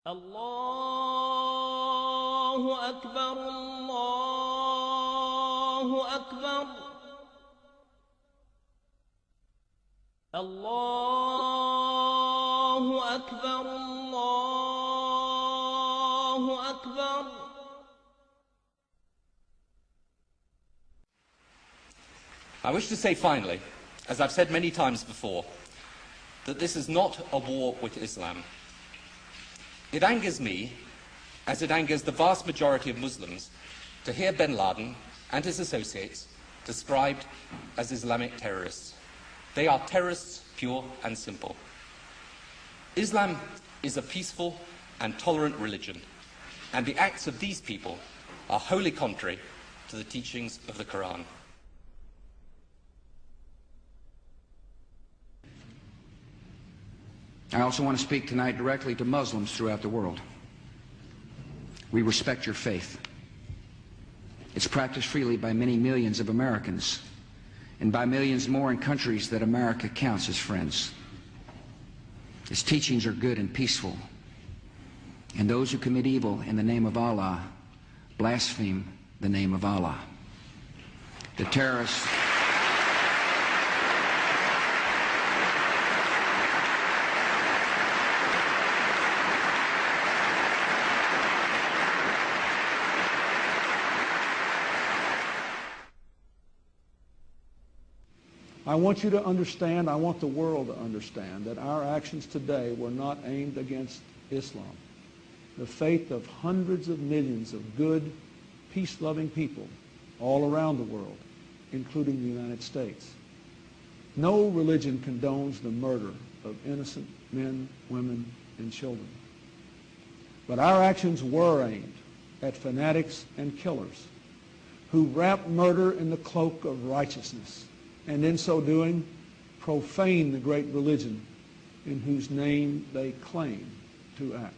الله أكبر الله أكبر الله أكبر الله أكبر. I wish to say finally, as I've said many times before, that this is not a war with Islam. It angers me, as it angers the vast majority of Muslims, to hear bin Laden and his associates described as Islamic terrorists. They are terrorists, pure and simple. Islam is a peaceful and tolerant religion, and the acts of these people are wholly contrary to the teachings of the Quran. I also want to speak tonight directly to Muslims throughout the world. We respect your faith. It's practiced freely by many millions of Americans, and by millions more in countries that America counts as friends. Its teachings are good and peaceful, and those who commit evil in the name of Allah blaspheme the name of Allah. The terrorists... I want you to understand, I want the world to understand that our actions today were not aimed against Islam. The faith of hundreds of millions of good, peace-loving people all around the world, including the United States. No religion condones the murder of innocent men, women, and children. But our actions were aimed at fanatics and killers who wrap murder in the cloak of righteousness, and in so doing, profane the great religion in whose name they claim to act.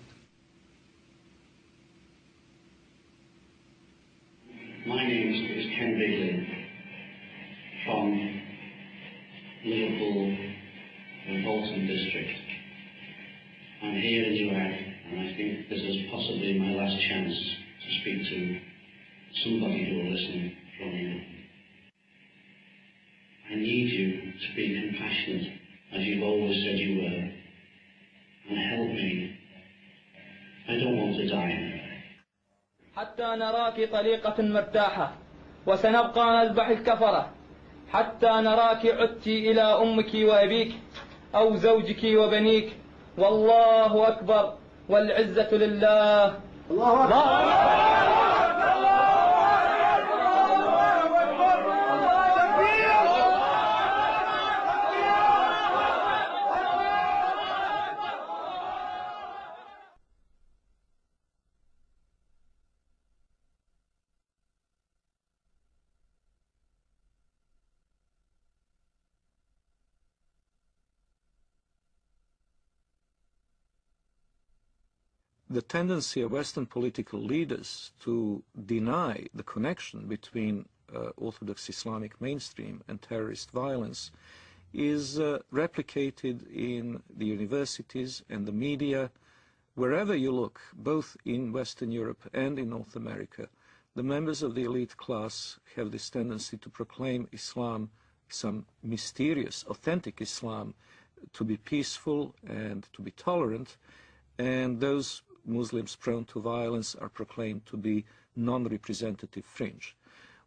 My name is Ken Bigley from Liverpool and Bolton district. I'm here in Iraq, and I think this is possibly my last chance to speak to somebody who will listen from you. I need you to be compassionate, as you've always said you were, and help me. I don't want to die. حتى نراك طليقة مرتاحة وسنبقى نذبح الكفرة حتى نراك عدت إلى أمك وأبيك أو زوجك وبنيك والله أكبر والعزة لله. الله أكبر. The tendency of Western political leaders to deny the connection between Orthodox Islamic mainstream and terrorist violence is replicated in the universities and the media. Wherever you look, both in Western Europe and in North America, the members of the elite class have this tendency to proclaim Islam, some mysterious, authentic Islam, to be peaceful and to be tolerant, and those Muslims prone to violence are proclaimed to be non-representative fringe.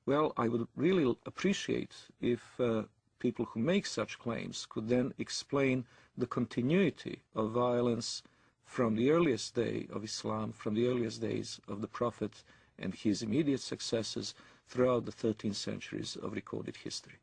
Well, I would really appreciate if people who make such claims could then explain the continuity of violence from the earliest day of Islam, from the earliest days of the Prophet and his immediate successors throughout the 13 centuries of recorded history.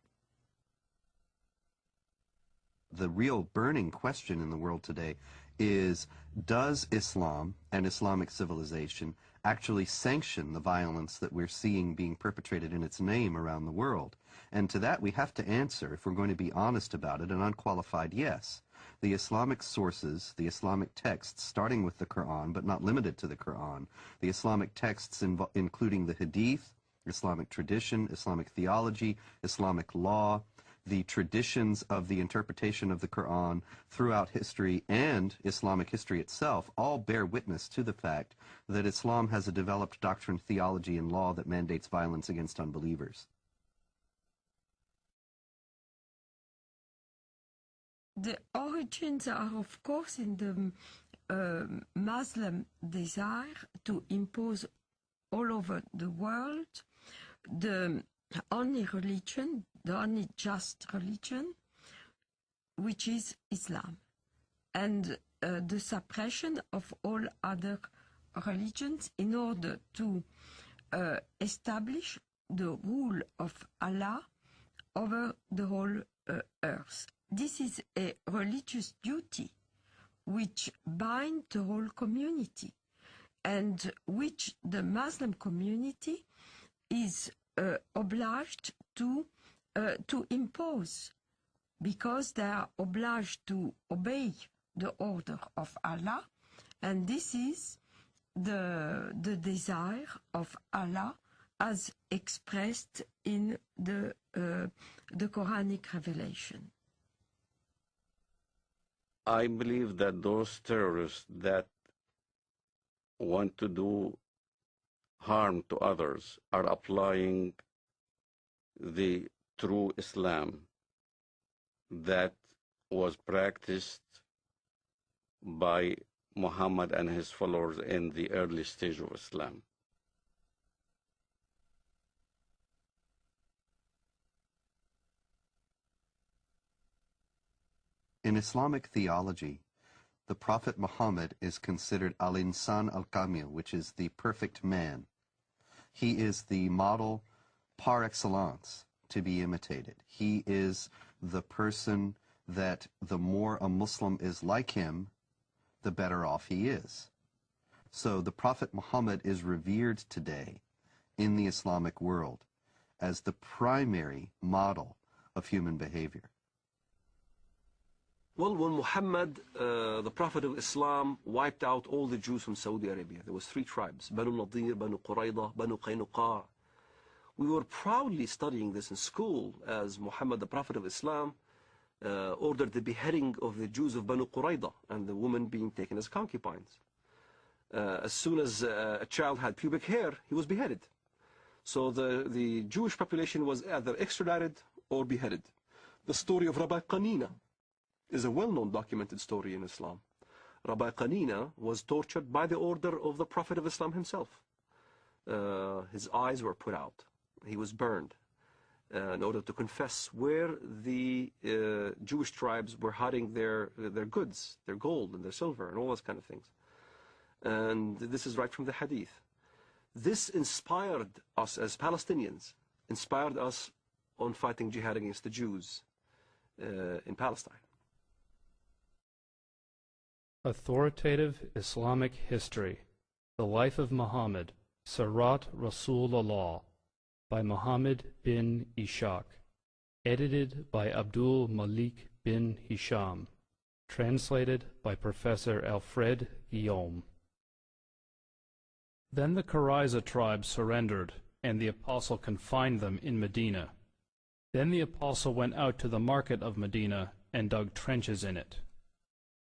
The real burning question in the world today is, does Islam and Islamic civilization actually sanction the violence that we're seeing being perpetrated in its name around the world? And to that we have to answer, if we're going to be honest about it, an unqualified yes. The Islamic sources, the Islamic texts, starting with the Quran, but not limited to the Quran, the Islamic texts including the Hadith, Islamic tradition, Islamic theology, Islamic law, the traditions of the interpretation of the Quran throughout history and Islamic history itself all bear witness to the fact that Islam has a developed doctrine, theology, and law that mandates violence against unbelievers. The origins are, of course, in the Muslim desire to impose all over the world the only religion, the only just religion, which is Islam, and the suppression of all other religions in order to establish the rule of Allah over the whole earth. This is a religious duty which binds the whole community and which the Muslim community is obliged to impose, because they are obliged to obey the order of Allah, and this is the desire of Allah as expressed in the Quranic revelation. I believe that those terrorists that want to do harm to others are applying the true Islam that was practiced by Muhammad and his followers in the early stage of Islam. In Islamic theology, the Prophet Muhammad is considered al-insan al-kamil, which is the perfect man. He is the model par excellence to be imitated. He is the person that the more a Muslim is like him, the better off he is. So the Prophet Muhammad is revered today in the Islamic world as the primary model of human behavior. Well, when Muhammad, the Prophet of Islam, wiped out all the Jews from Saudi Arabia, there was 3 tribes, Banu Nadir, Banu Qurayza, Banu Qaynuqa. We were proudly studying this in school as Muhammad, the Prophet of Islam, ordered the beheading of the Jews of Banu Qurayza and the women being taken as concubines. As soon as a child had pubic hair, he was beheaded. So the Jewish population was either extradited or beheaded. The story of Rabbi Qanina is a well-known documented story in Islam. Rabbi Qanina was tortured by the order of the Prophet of Islam himself. His eyes were put out. He was burned in order to confess where the Jewish tribes were hiding their goods, their gold and their silver and all those kind of things. And this is right from the Hadith. This inspired us as Palestinians, inspired us on fighting jihad against the Jews in Palestine. Authoritative Islamic History, The Life of Muhammad, Sirat Rasulullah, by Muhammad bin Ishaq, edited by Abdul Malik bin Hisham, translated by Professor Alfred Guillaume. Then the Qurayza tribe surrendered, and the apostle confined them in Medina. Then the apostle went out to the market of Medina and dug trenches in it.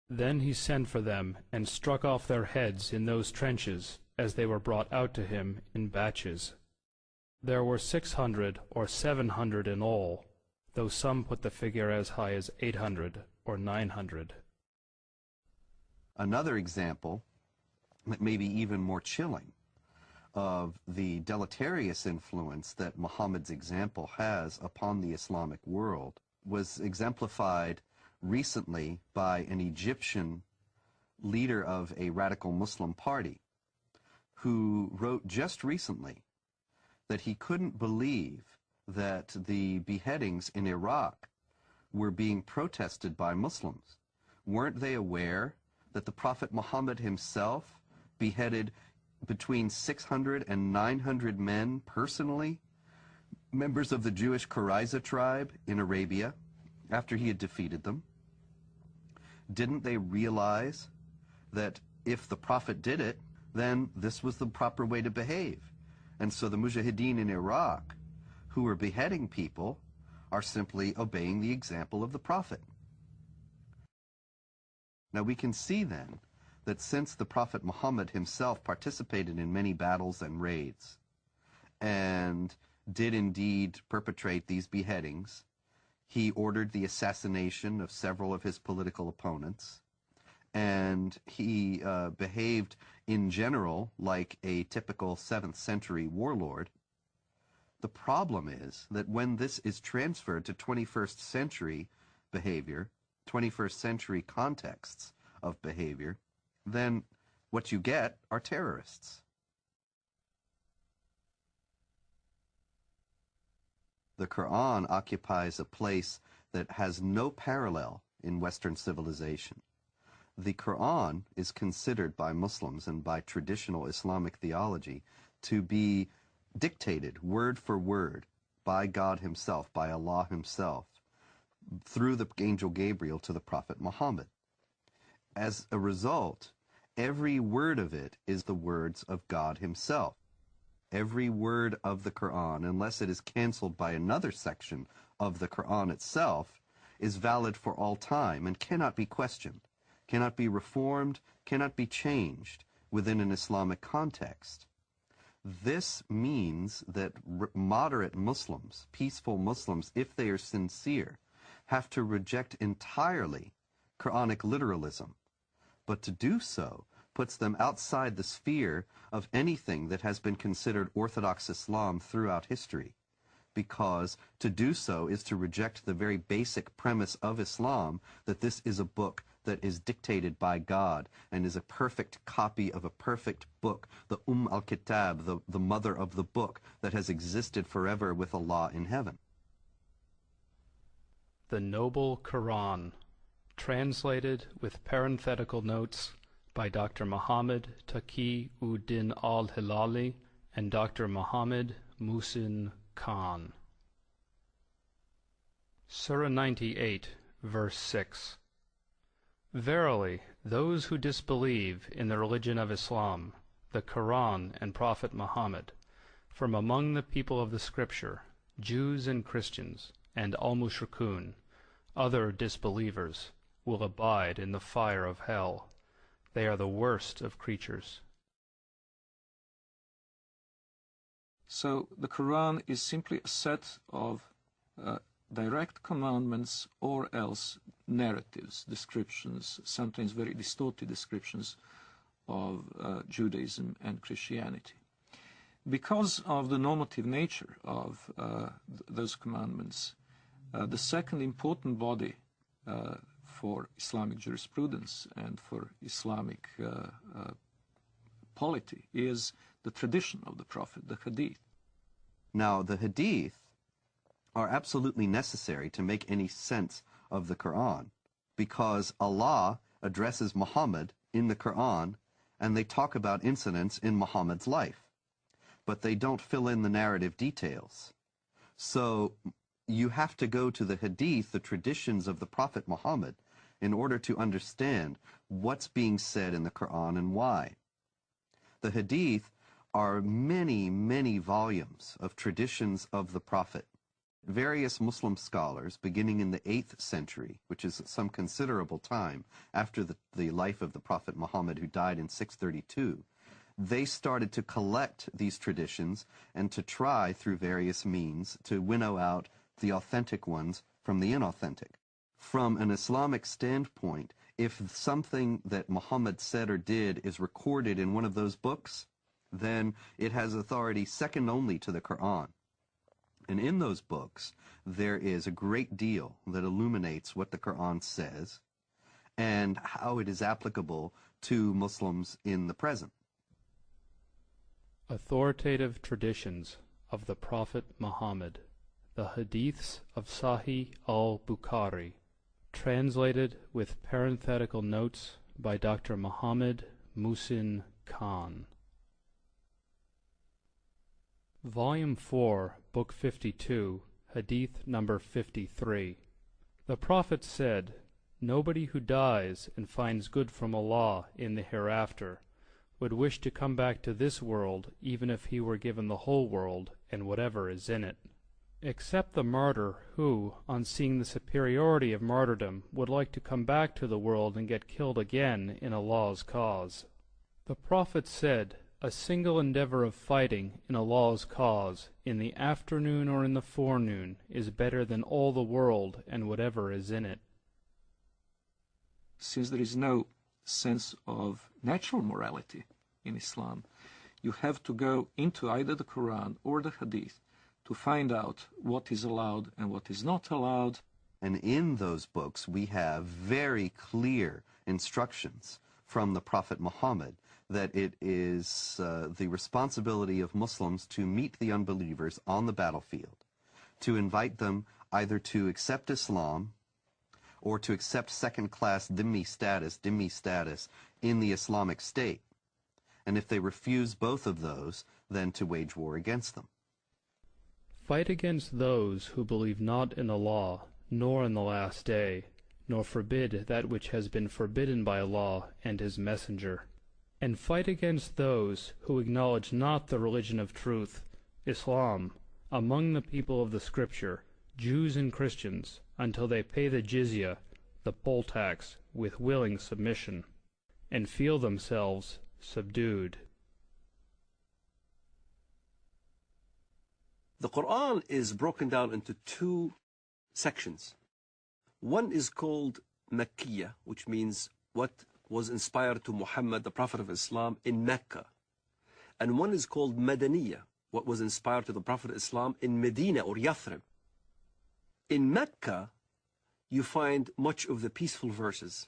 Then he sent for them and struck off their heads in those trenches as they were brought out to him in batches. There were 600 or 700 in all, though some put the figure as high as 800 or 900. Another example, that may be even more chilling, of the deleterious influence that Muhammad's example has upon the Islamic world was exemplified recently by an Egyptian leader of a radical Muslim party who wrote just recently that he couldn't believe that the beheadings in Iraq were being protested by Muslims. Weren't they aware that the Prophet Muhammad himself beheaded between 600 and 900 men personally, members of the Jewish Qurayza tribe in Arabia, after he had defeated them? Didn't they realize that if the Prophet did it, then this was the proper way to behave? And so the Mujahideen in Iraq, who were beheading people, are simply obeying the example of the Prophet. Now we can see then that since the Prophet Muhammad himself participated in many battles and raids, and did indeed perpetrate these beheadings, he ordered the assassination of several of his political opponents, and he behaved in general like a typical 7th century warlord. The problem is that when this is transferred to 21st century behavior, 21st century contexts of behavior, then what you get are terrorists. The Quran occupies a place that has no parallel in Western civilization. The Quran is considered by Muslims and by traditional Islamic theology to be dictated word for word by God himself, by Allah himself, through the angel Gabriel to the Prophet Muhammad. As a result, every word of it is the words of God himself. Every word of the Quran, unless it is canceled by another section of the Quran itself, is valid for all time and cannot be questioned, cannot be reformed, cannot be changed within an Islamic context. This means that moderate Muslims, peaceful Muslims, if they are sincere, have to reject entirely Quranic literalism. But to do so puts them outside the sphere of anything that has been considered Orthodox Islam throughout history, because to do so is to reject the very basic premise of Islam, that this is a book that is dictated by God and is a perfect copy of a perfect book, the al-Kitab, the mother of the book that has existed forever with Allah in heaven. The Noble Quran, translated with parenthetical notes by Dr. Muhammad Taqi-ud-Din al-Hilali and Dr. Muhammad Muhsin Khan. Surah 98, verse 6. Verily, those who disbelieve in the religion of Islam, the Quran and Prophet Muhammad, from among the people of the Scripture, Jews and Christians, and al-Mushrikun, other disbelievers, will abide in the fire of hell. They are the worst of creatures. So the Quran is simply a set of direct commandments or else narratives, descriptions, sometimes very distorted descriptions of Judaism and Christianity. Because of the normative nature of those commandments, the second important body for Islamic jurisprudence and for Islamic polity is the tradition of the Prophet, the Hadith. Now, the Hadith are absolutely necessary to make any sense of the Quran, because Allah addresses Muhammad in the Quran and they talk about incidents in Muhammad's life, but they don't fill in the narrative details. So you have to go to the Hadith, the traditions of the Prophet Muhammad, in order to understand what's being said in the Quran and why. The Hadith are many, many volumes of traditions of the Prophet. Various Muslim scholars, beginning in the 8th century, which is some considerable time after the life of the Prophet Muhammad, who died in 632, they started to collect these traditions and to try, through various means, to winnow out the authentic ones from the inauthentic. From an Islamic standpoint, if something that Muhammad said or did is recorded in one of those books, then it has authority second only to the Quran. And in those books, there is a great deal that illuminates what the Quran says and how it is applicable to Muslims in the present. Authoritative traditions of the Prophet Muhammad, the Hadiths of Sahih al-Bukhari, translated with parenthetical notes by Dr. Muhammad Muhsin Khan. Volume 4, Book 52, Hadith number 53. The Prophet said, "Nobody who dies and finds good from Allah in the hereafter would wish to come back to this world even if he were given the whole world and whatever is in it." except the martyr who, on seeing the superiority of martyrdom, would like to come back to the world and get killed again in Allah's cause. The Prophet said, "A single endeavor of fighting in Allah's cause, in the afternoon or in the forenoon, is better than all the world and whatever is in it." Since there is no sense of natural morality in Islam, you have to go into either the Quran or the Hadith to find out what is allowed and what is not allowed. And in those books we have very clear instructions from the Prophet Muhammad that it is the responsibility of Muslims to meet the unbelievers on the battlefield, to invite them either to accept Islam or to accept second-class dhimmi status in the Islamic State. And if they refuse both of those, then to wage war against them. Fight against those who believe not in Allah, nor in the last day, nor forbid that which has been forbidden by Allah and His Messenger. And fight against those who acknowledge not the religion of truth, Islam, among the people of the Scripture, Jews and Christians, until they pay the jizya, the poll tax, with willing submission, and feel themselves subdued. The Quran is broken down into two sections. One is called Makkiyah, which means what was inspired to Muhammad, the Prophet of Islam, in Mecca. And one is called Madaniyah, what was inspired to the Prophet of Islam in Medina or Yathrib. In Mecca, you find much of the peaceful verses.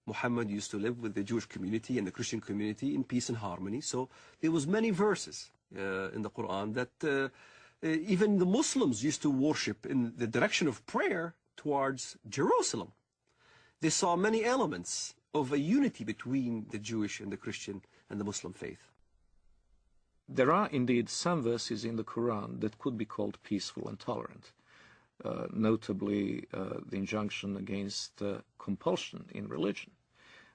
Muhammad used to live with the Jewish community and the Christian community in peace and harmony. So there was many verses in the Quran that even the Muslims used to worship in the direction of prayer towards Jerusalem. They saw many elements of a unity between the Jewish and the Christian and the Muslim faith. There are indeed some verses in the Quran that could be called peaceful and tolerant. Notably the injunction against compulsion in religion.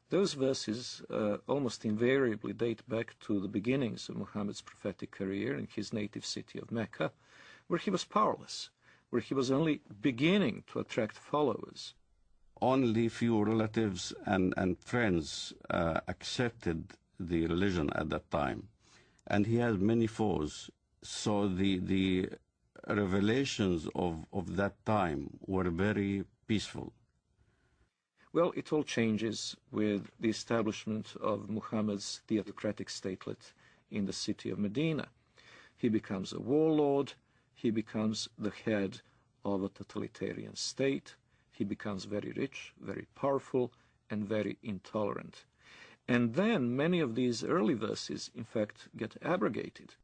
Those verses almost invariably date back to the beginnings of Muhammad's prophetic career in his native city of Mecca, where he was powerless, where he was only beginning to attract followers. Only few relatives and friends accepted the religion at that time, and he had many foes. So the revelations of that time were very peaceful. Well, it all changes with the establishment of Muhammad's theocratic statelet in the city of Medina. He becomes a warlord, he becomes the head of a totalitarian state, he becomes very rich, very powerful, and very intolerant. And then many of these early verses, in fact, get abrogated.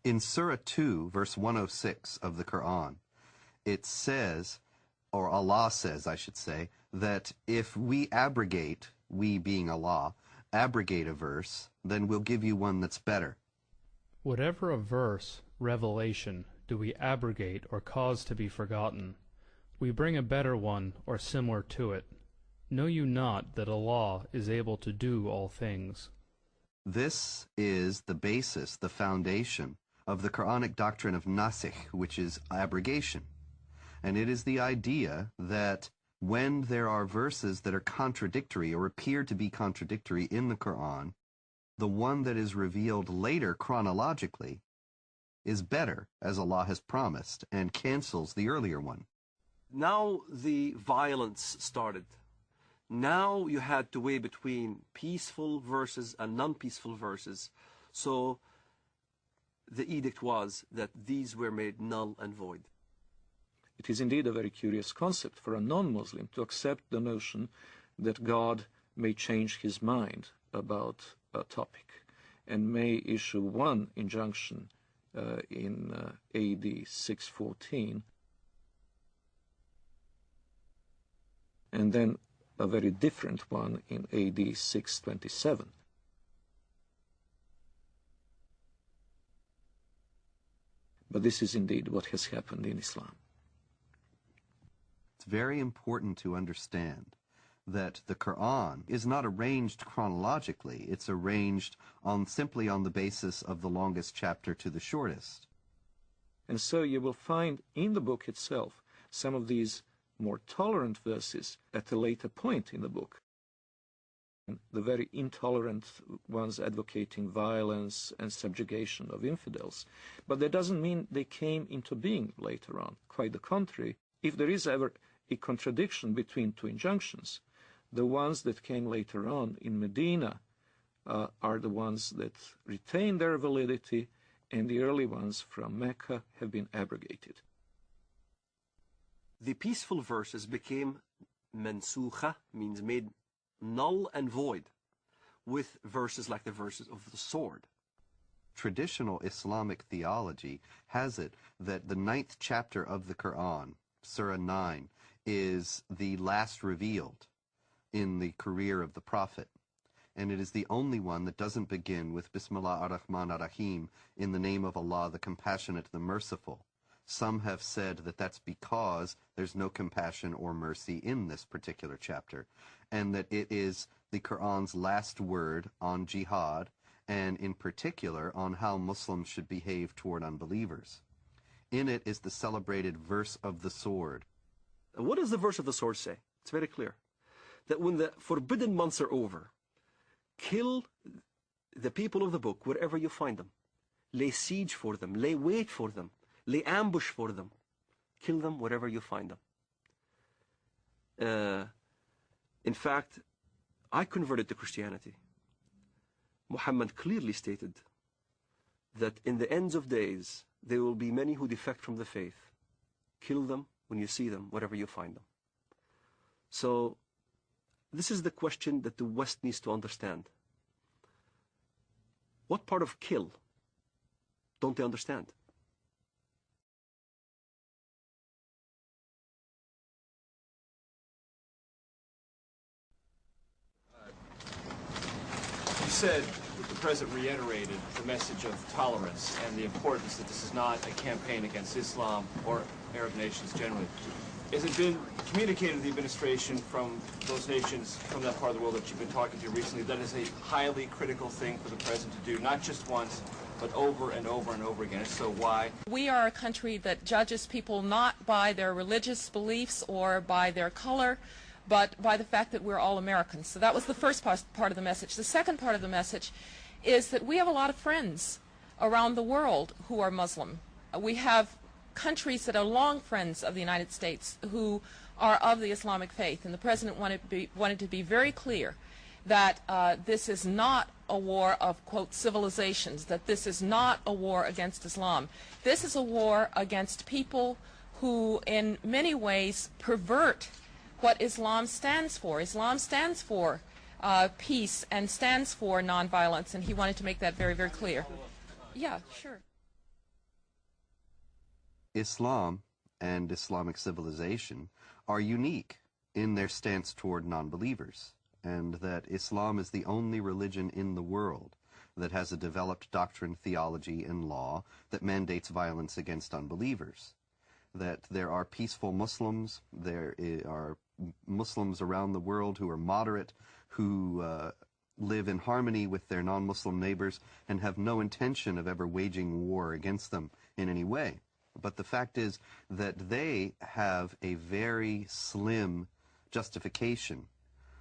In Surah 2, verse 106 of the Quran, it says, or Allah says, I should say, that if we abrogate, we being Allah, abrogate a verse, then we'll give you one that's better. Whatever a verse, revelation, do we abrogate or cause to be forgotten, we bring a better one or similar to it. Know you not that Allah is able to do all things? This is the basis, the foundation of the Quranic doctrine of nasikh, which is abrogation. And it is the idea that when there are verses that are contradictory or appear to be contradictory in the Quran, the one that is revealed later chronologically is better, as Allah has promised, and cancels the earlier one. Now the violence started. Now you had to weigh between peaceful verses and non-peaceful verses. So the edict was that these were made null and void. It is indeed a very curious concept for a non-Muslim to accept the notion that God may change his mind about a topic and may issue one injunction in AD 614 and then a very different one in AD 627. But this is indeed what has happened in Islam. It's very important to understand that the Quran is not arranged chronologically. It's arranged simply on the basis of the longest chapter to the shortest. And so you will find in the book itself some of these more tolerant verses at a later point in the book. The very intolerant ones advocating violence and subjugation of infidels. But that doesn't mean they came into being later on. Quite the contrary. If there is ever a contradiction between two injunctions, the ones that came later on in Medina are the ones that retain their validity, and the early ones from Mecca have been abrogated. The peaceful verses became mansukha, means made null and void, with verses like the verses of the sword. Traditional Islamic theology has it that the 9th chapter of the Quran, Surah 9, is the last revealed in the career of the Prophet. And it is the only one that doesn't begin with Bismillah ar-Rahman ar-Rahim, in the name of Allah, the Compassionate, the Merciful. Some have said that that's because there's no compassion or mercy in this particular chapter, and that it is the Quran's last word on jihad, and in particular on how Muslims should behave toward unbelievers. In it is the celebrated verse of the sword. What does the verse of the sword say? It's very clear. That when the forbidden months are over, kill the people of the book wherever you find them. Lay siege for them. Lay wait for them. Lay ambush for them. Kill them wherever you find them. In fact, I converted to Christianity. Muhammad clearly stated that in the ends of days, there will be many who defect from the faith. Kill them when you see them, wherever you find them. So, this is the question that the West needs to understand. What part of kill don't they understand? You said that the President reiterated the message of tolerance and the importance that this is not a campaign against Islam or Arab nations generally. Has it been communicated to the administration from those nations, from that part of the world that you've been talking to recently, that is a highly critical thing for the President to do, not just once, but over and over and over again? If so, why? We are a country that judges people not by their religious beliefs or by their color, but by the fact that we're all Americans. So that was the first part of the message. The second part of the message is that we have a lot of friends around the world who are Muslim. We have countries that are long friends of the United States who are of the Islamic faith, and the President wanted to be very clear that this is not a war of, quote, civilizations, that this is not a war against Islam. This is a war against people who in many ways pervert what Islam stands for. Islam stands for peace and stands for nonviolence, and he wanted to make that very, very clear. Yeah, sure. Islam and Islamic civilization are unique in their stance toward non-believers, and that Islam is the only religion in the world that has a developed doctrine, theology, and law that mandates violence against unbelievers. That there are peaceful Muslims, there are Muslims around the world who are moderate, who live in harmony with their non-Muslim neighbors and have no intention of ever waging war against them in any way. But the fact is that they have a very slim justification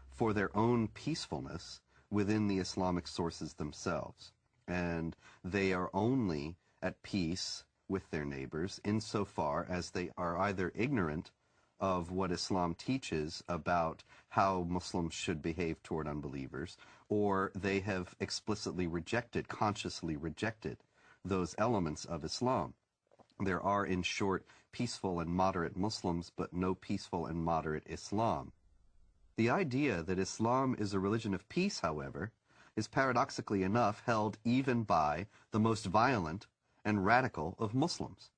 for their own peacefulness within the Islamic sources themselves. And they are only at peace with their neighbors insofar as they are either ignorant of what Islam teaches about how Muslims should behave toward unbelievers, or they have explicitly rejected, consciously rejected, those elements of Islam. There are, in short, peaceful and moderate Muslims, but no peaceful and moderate Islam. The idea that Islam is a religion of peace, however, is paradoxically enough held even by the most violent and radical of Muslims.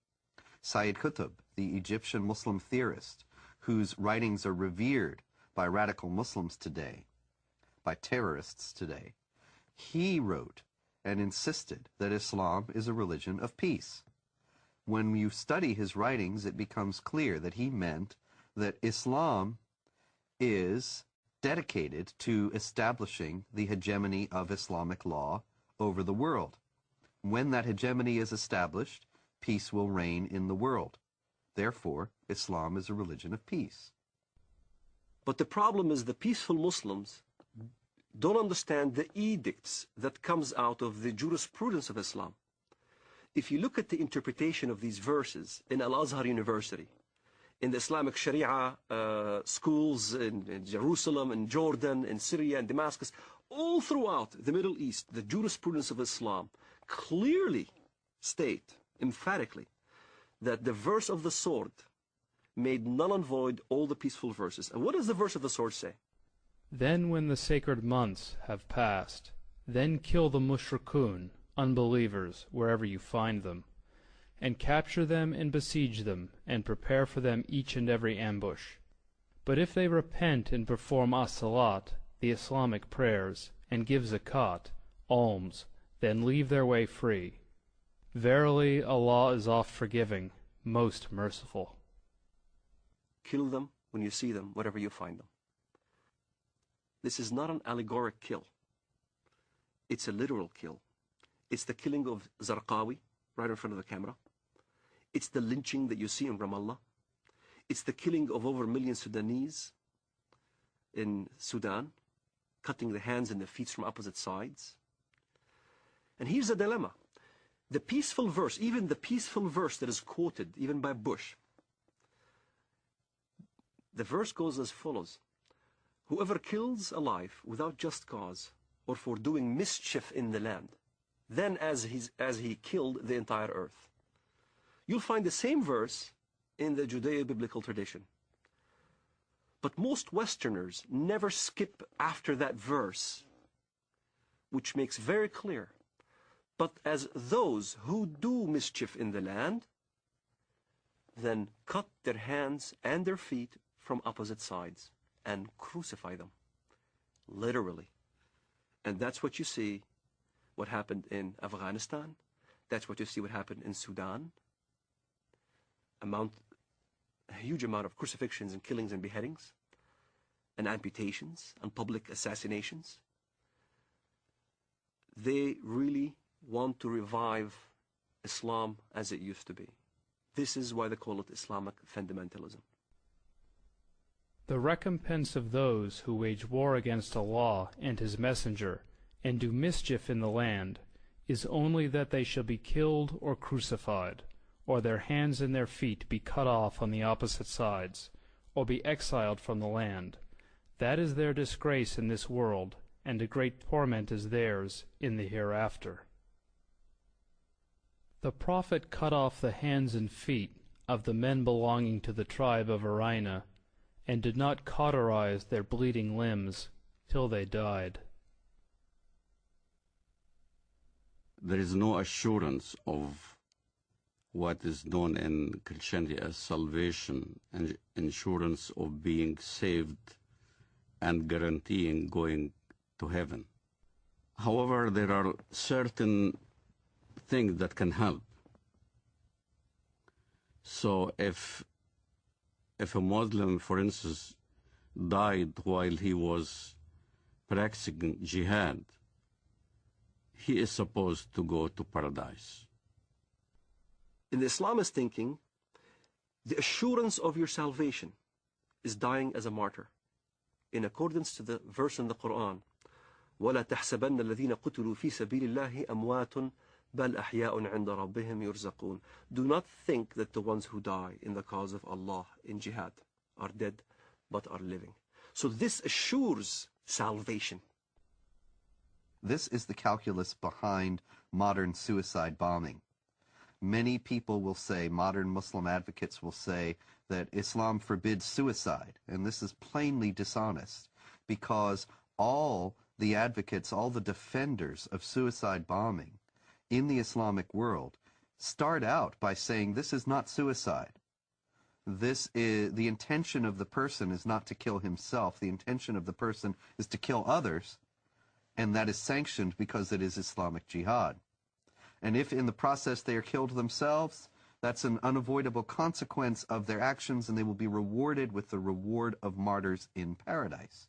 Sayyid Qutb, the Egyptian Muslim theorist, whose writings are revered by radical Muslims today, by terrorists today, he wrote and insisted that Islam is a religion of peace. When you study his writings, it becomes clear that he meant that Islam is dedicated to establishing the hegemony of Islamic law over the world. When that hegemony is established, peace will reign in the world. Therefore, Islam is a religion of peace. But the problem is the peaceful Muslims don't understand the edicts that comes out of the jurisprudence of Islam. If you look at the interpretation of these verses in Al-Azhar University, in the Islamic Sharia schools in Jerusalem, in Jordan, in Syria, and Damascus, all throughout the Middle East, the jurisprudence of Islam clearly state, emphatically, that the verse of the sword made null and void all the peaceful verses. And what does the verse of the sword say? Then when the sacred months have passed, then kill the mushrikun, unbelievers, wherever you find them, and capture them and besiege them, and prepare for them each and every ambush. But if they repent and perform as-salat, the Islamic prayers, and give zakat, alms, then leave their way free. Verily, Allah is oft-forgiving, most merciful. Kill them when you see them, wherever you find them. This is not an allegoric kill. It's a literal kill. It's the killing of Zarqawi right in front of the camera. It's the lynching that you see in Ramallah. It's the killing of over 1 million Sudanese in Sudan, cutting the hands and the feet from opposite sides. And here's the dilemma. The peaceful verse, even the peaceful verse that is quoted, even by Bush, the verse goes as follows: whoever kills a life without just cause or for doing mischief in the land, then as he killed the entire earth. You'll find the same verse in the Judeo-biblical tradition. But most Westerners never skip after that verse, which makes very clear, but as those who do mischief in the land, then cut their hands and their feet from opposite sides and crucify them, literally. And that's what you see what happened in Afghanistan. That's what you see what happened in Sudan. A huge amount of crucifixions and killings and beheadings and amputations and public assassinations. They really want to revive Islam as it used to be. This is why they call it Islamic fundamentalism. The recompense of those who wage war against Allah and His Messenger and do mischief in the land is only that they shall be killed or crucified, or their hands and their feet be cut off on the opposite sides, or be exiled from the land. That is their disgrace in this world, and a great torment is theirs in the hereafter. The Prophet cut off the hands and feet of the men belonging to the tribe of Arina, and did not cauterize their bleeding limbs till they died. There is no assurance of what is known in Christianity as salvation and insurance of being saved and guaranteeing going to heaven. However, there are certain things that can help. So if a Muslim, for instance, died while he was practicing jihad, he is supposed to go to paradise. In the Islamist thinking, the assurance of your salvation is dying as a martyr, in accordance to the verse in the Quran, وَلَا تَحْسَبَنَّ الَّذِينَ قُتِلُوا فِي سَبِيلِ اللَّهِ أَمْوَاتٌ بَلْ أَحْيَاءٌ عِنْدَ رَبِّهِمْ يُرْزَقُونَ. Do not think that the ones who die in the cause of Allah in jihad are dead, but are living. So this assures salvation. This is the calculus behind modern suicide bombing. Many people will say, modern Muslim advocates will say, that Islam forbids suicide, and this is plainly dishonest, because all the advocates, all the defenders of suicide bombing in the Islamic world start out by saying this is not suicide. This is, the intention of the person is not to kill himself, the intention of the person is to kill others, and that is sanctioned because it is Islamic jihad. And if in the process they are killed themselves, that's an unavoidable consequence of their actions, and they will be rewarded with the reward of martyrs in paradise.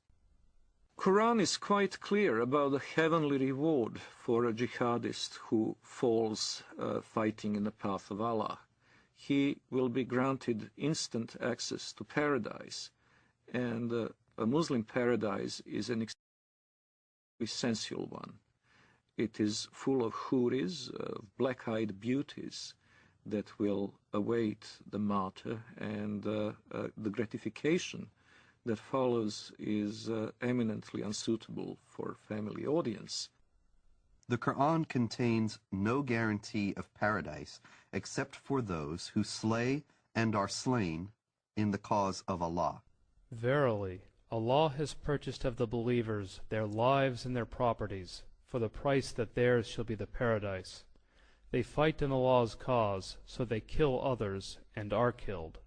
Quran is quite clear about the heavenly reward for a jihadist who falls fighting in the path of Allah. He will be granted instant access to paradise, and a Muslim paradise is an sensual one. It is full of huris, black-eyed beauties that will await the martyr, and the gratification that follows is eminently unsuitable for family audience. The Quran contains no guarantee of paradise except for those who slay and are slain in the cause of Allah. Verily, Allah has purchased of the believers their lives and their properties, for the price that theirs shall be the paradise. They fight in Allah's cause, so they kill others, and are killed.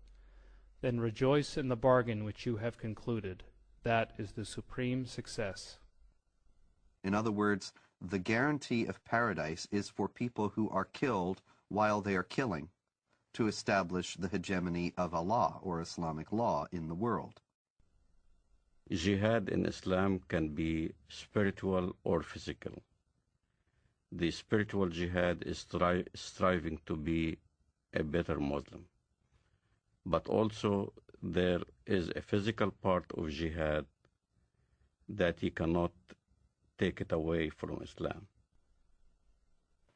Then rejoice in the bargain which you have concluded. That is the supreme success. In other words, the guarantee of paradise is for people who are killed while they are killing, to establish the hegemony of Allah, or Islamic law, in the world. Jihad in Islam can be spiritual or physical. The spiritual jihad is striving to be a better Muslim. But also there is a physical part of jihad that you cannot take it away from Islam.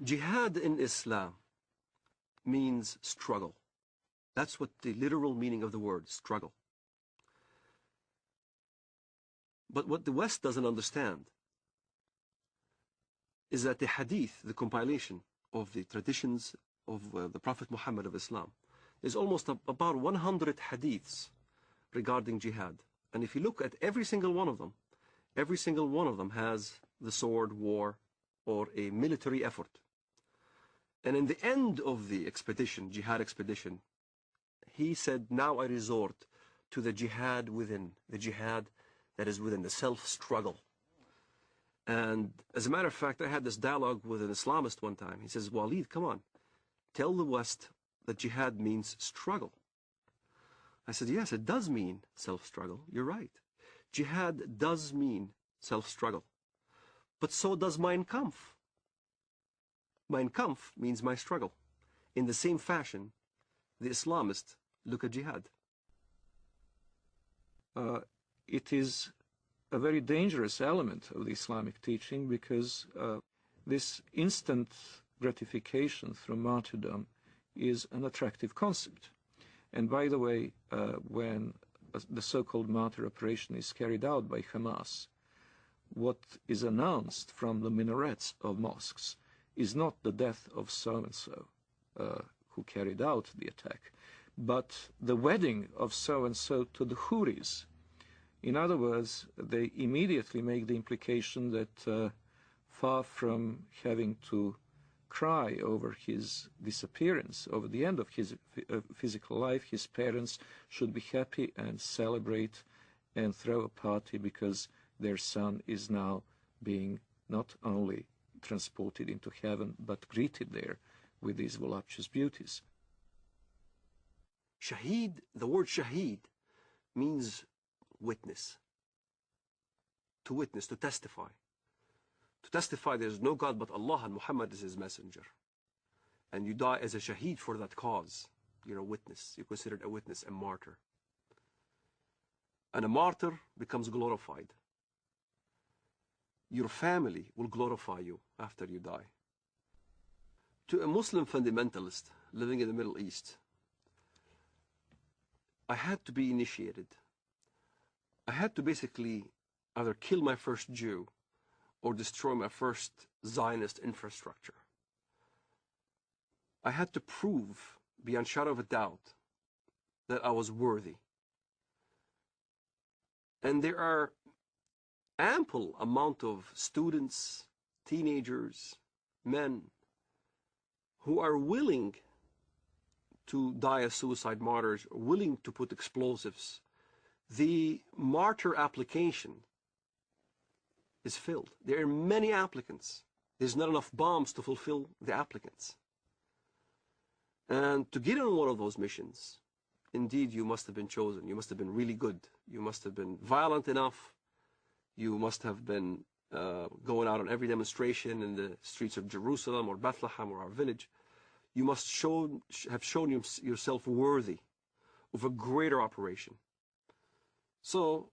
Jihad in Islam means struggle. That's what the literal meaning of the word, struggle. But what the West doesn't understand is that the hadith, the compilation of the traditions of the Prophet Muhammad of Islam, is almost about 100 hadiths regarding jihad. And if you look at every single one of them has the sword, war, or a military effort. And in the end of the expedition, jihad expedition, he said, now I resort to the jihad within, the jihad that is within, the self-struggle. And as a matter of fact, I had this dialogue with an Islamist one time. He says, Walid, come on, tell the West that jihad means struggle. I said, yes, it does mean self-struggle. You're right. Jihad does mean self-struggle. But so does Mein Kampf. Mein Kampf means my struggle. In the same fashion, the Islamists look at jihad. It is a very dangerous element of the Islamic teaching, because this instant gratification through martyrdom is an attractive concept. And by the way, when the so-called martyr operation is carried out by Hamas, what is announced from the minarets of mosques is not the death of so-and-so who carried out the attack, but the wedding of so-and-so to the Huris. In other words, they immediately make the implication that far from having to cry over his disappearance, over the end of his physical life, his parents should be happy and celebrate and throw a party because their son is now being not only transported into heaven, but greeted there with these voluptuous beauties. Shaheed, the word shaheed, means witness. To witness, to testify. To testify there is no God but Allah and Muhammad is his messenger. And you die as a shaheed for that cause. You're a witness. You're considered a witness, a martyr. And a martyr becomes glorified. Your family will glorify you after you die. To a Muslim fundamentalist living in the Middle East, I had to be initiated. I had to basically either kill my first Jew or destroy my first Zionist infrastructure. I had to prove, beyond shadow of a doubt, that I was worthy. And there are ample amount of students, teenagers, men, who are willing to die as suicide martyrs, willing to put explosives. The martyr application is filled. There are many applicants. There's not enough bombs to fulfill the applicants. And to get on one of those missions, indeed you must have been chosen. You must have been really good. You must have been violent enough. You must have been going out on every demonstration in the streets of Jerusalem or Bethlehem or our village. You must have shown yourself worthy of a greater operation. So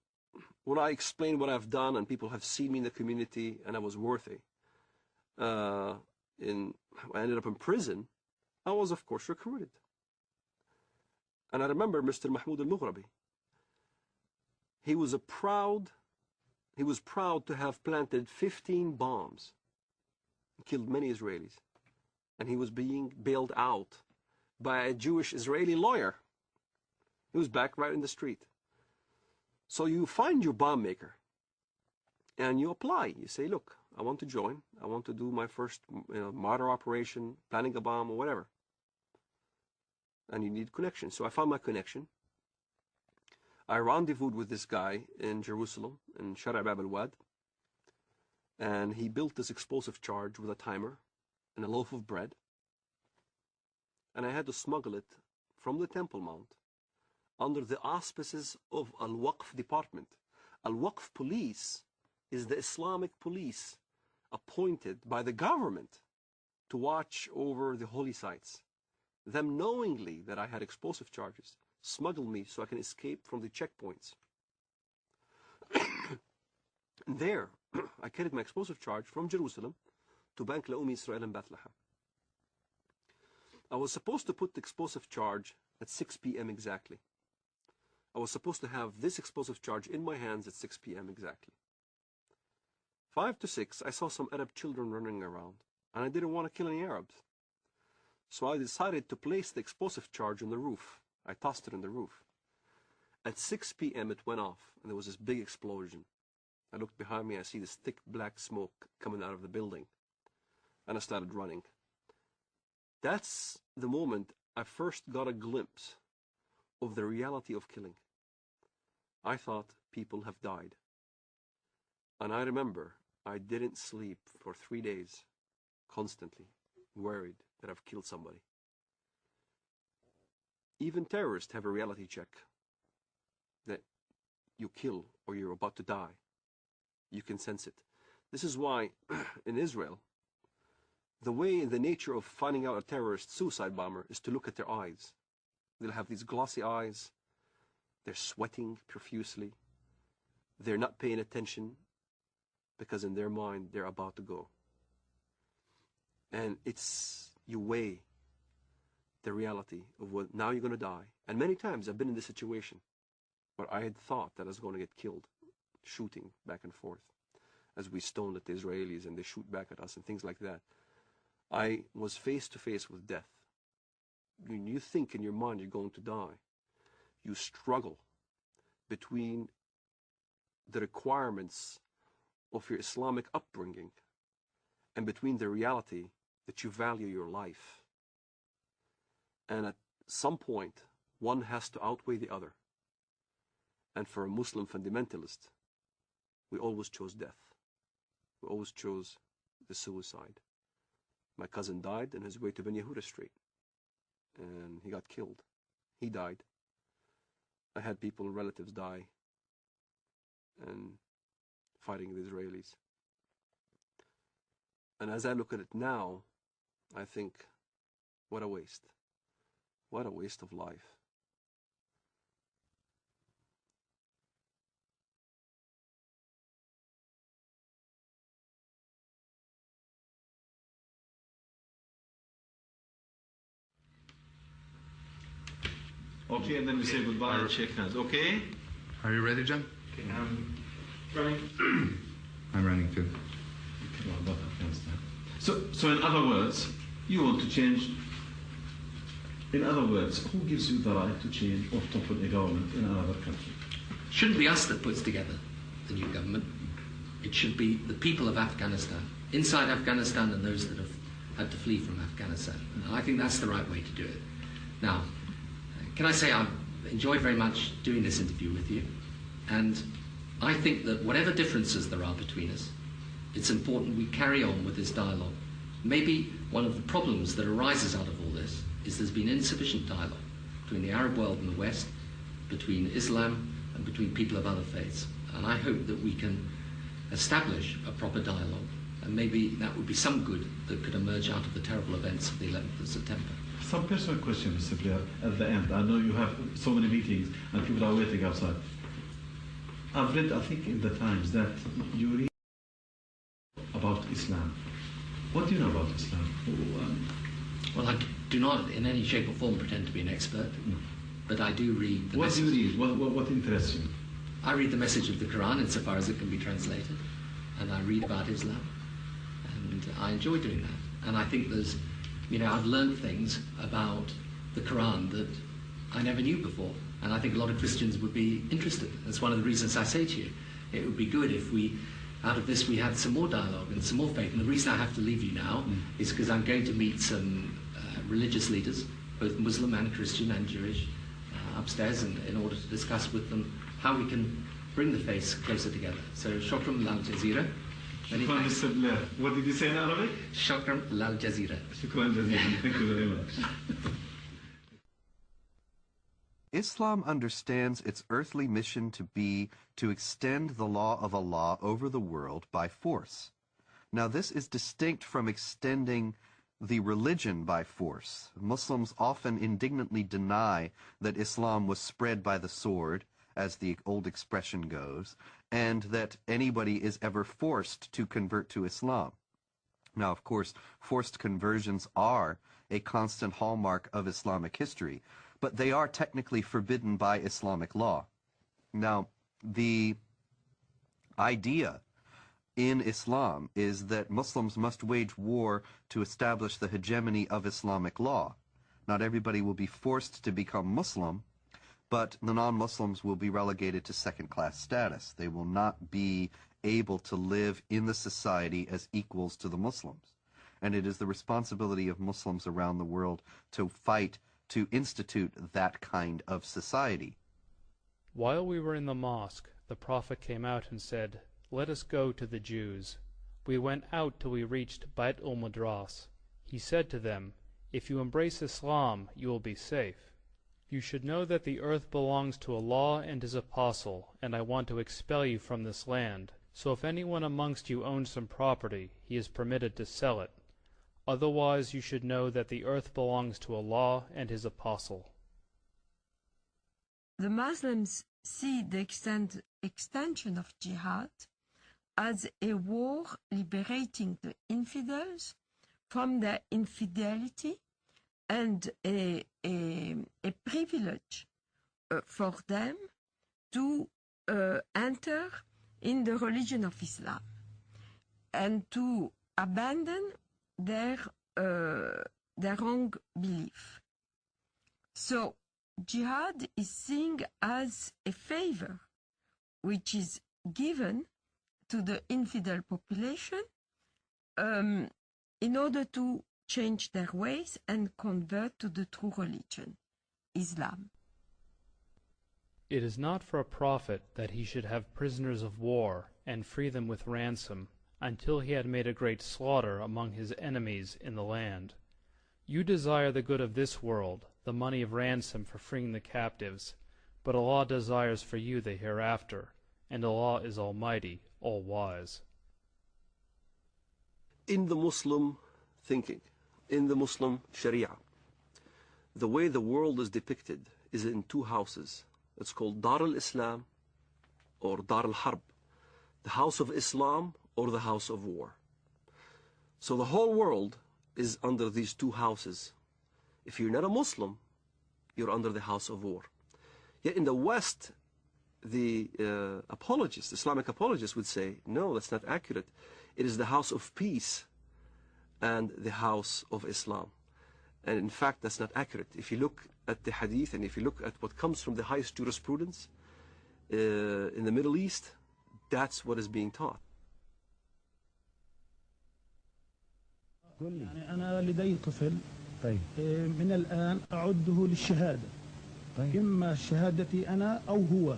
when I explained what I've done and people have seen me in the community and I was worthy, I ended up in prison, I was of course recruited. And I remember Mr. Mahmoud al-Mughrabi. He was proud to have planted 15 bombs, killed many Israelis. And he was being bailed out by a Jewish Israeli lawyer. He was back right in the street. So you find your bomb maker and you apply. You say, look, I want to join. I want to do my first martyr operation, planning a bomb or whatever. And you need connection. So I found my connection. I rendezvoused with this guy in Jerusalem, in Shara' Bab al-Wad. And he built this explosive charge with a timer and a loaf of bread. And I had to smuggle it from the Temple Mount under the auspices of Al-Waqf department. Al-Waqf police is the Islamic police appointed by the government to watch over the holy sites. Them knowingly that I had explosive charges smuggled me so I can escape from the checkpoints. And there, I carried my explosive charge from Jerusalem to Bank Leumi Israel in Bethlehem. I was supposed to put the explosive charge at 6 p.m. exactly. I was supposed to have this explosive charge in my hands at 6 p.m. exactly. 5 to 6, I saw some Arab children running around, and I didn't want to kill any Arabs. So I decided to place the explosive charge on the roof. I tossed it on the roof. At 6 p.m. it went off, and there was this big explosion. I looked behind me, I see this thick black smoke coming out of the building, and I started running. That's the moment I first got a glimpse of the reality of killing. I thought people have died. And I remember I didn't sleep for 3 days, constantly worried that I've killed somebody. Even terrorists have a reality check that you kill or you're about to die. You can sense it. This is why in Israel, the way and the nature of finding out a terrorist suicide bomber is to look at their eyes. They'll have these glossy eyes. They're sweating profusely. They're not paying attention because in their mind they're about to go. And you weigh the reality of what now you're going to die. And many times I've been in this situation where I had thought that I was going to get killed, shooting back and forth as we stoned at the Israelis and they shoot back at us and things like that. I was face to face with death. When you think in your mind you're going to die, you struggle between the requirements of your Islamic upbringing and between the reality that you value your life. And at some point, one has to outweigh the other. And for a Muslim fundamentalist, we always chose death. We always chose the suicide. My cousin died on his way to Ben Yehuda Street, and he got killed. He died. I had people, relatives die, and fighting the Israelis. And as I look at it now, I think, what a waste. What a waste of life. Okay, and then we say goodbye and shake hands. Okay? Are you ready, John? Okay, running. I'm running too. Okay, well, both Afghanistan. So in other words, you want to change. In other words, who gives you the right to change or topple a government in another country? It shouldn't be us that puts together the new government. It should be the people of Afghanistan, inside Afghanistan and those that have had to flee from Afghanistan. And I think that's the right way to do it. Now, can I say I've enjoyed very much doing this interview with you, and I think that whatever differences there are between us, it's important we carry on with this dialogue. Maybe one of the problems that arises out of all this is there's been insufficient dialogue between the Arab world and the West, between Islam and between people of other faiths. And I hope that we can establish a proper dialogue, and maybe that would be some good that could emerge out of the terrible events of the 11th of September. Some personal question, Mr. Blair, at the end. I know you have so many meetings and people are waiting outside. I've read, I think, in the Times that you read about Islam. What do you know about Islam? Well, I do not in any shape or form pretend to be an expert, but I do read the message. What do you read? What interests you? I read the message of the Quran insofar as it can be translated, and I read about Islam, and I enjoy doing that. And I think there's, I've learned things about the Quran that I never knew before, and I think a lot of Christians would be interested. That's one of the reasons I say to you, it would be good if out of this we had some more dialogue and some more faith. And the reason I have to leave you now is because I'm going to meet some religious leaders, both Muslim and Christian and Jewish, upstairs, in order to discuss with them how we can bring the faiths closer together. So, shukran lal jazeera. Shukran, Mr. Blair. What did you say in Arabic? Shukran lal jazeera. Shukran jazeera. Thank you very much. Islam understands its earthly mission to be to extend the law of Allah over the world by force. Now, this is distinct from extending the religion by force. Muslims often indignantly deny that Islam was spread by the sword, as the old expression goes, and that anybody is ever forced to convert to Islam. Now, of course, forced conversions are a constant hallmark of Islamic history, but they are technically forbidden by Islamic law. Now, the idea in Islam is that Muslims must wage war to establish the hegemony of Islamic law. Not everybody will be forced to become Muslim, but the non-Muslims will be relegated to second-class status. They will not be able to live in the society as equals to the Muslims. And it is the responsibility of Muslims around the world to fight to institute that kind of society. While we were in the mosque, the Prophet came out and said, "Let us go to the Jews." We went out till we reached Bait al-Madras. He said to them, "If you embrace Islam, you will be safe. You should know that the earth belongs to Allah and His Apostle, and I want to expel you from this land. So if anyone amongst you owns some property, he is permitted to sell it. Otherwise you should know that the earth belongs to Allah and His Apostle." The Muslims see the extension of jihad as a war liberating the infidels from their infidelity and a privilege for them to enter in the religion of Islam and to abandon their wrong belief. So jihad is seen as a favor which is given to the infidel population in order to change their ways and convert to the true religion, Islam. It is not for a prophet that he should have prisoners of war and free them with ransom until he had made a great slaughter among his enemies in the land. You desire the good of this world, the money of ransom for freeing the captives, but Allah desires for you the hereafter, and Allah is Almighty, All-Wise. In the Muslim thinking, in the Muslim Sharia, the way the world is depicted is in two houses. It's called Dar al-Islam or Dar al-Harb, the house of Islam or the house of war. So the whole world is under these two houses. If you're not a Muslim, you're under the house of war. Yet in the West, the apologists, Islamic apologists would say, no, that's not accurate. It is the house of peace and the house of Islam. And in fact, that's not accurate. If you look at the hadith and if you look at what comes from the highest jurisprudence in the Middle East, that's what is being taught. يعني أنا لدي طفل من الآن أعده للشهادة إما شهادتي أنا أو هو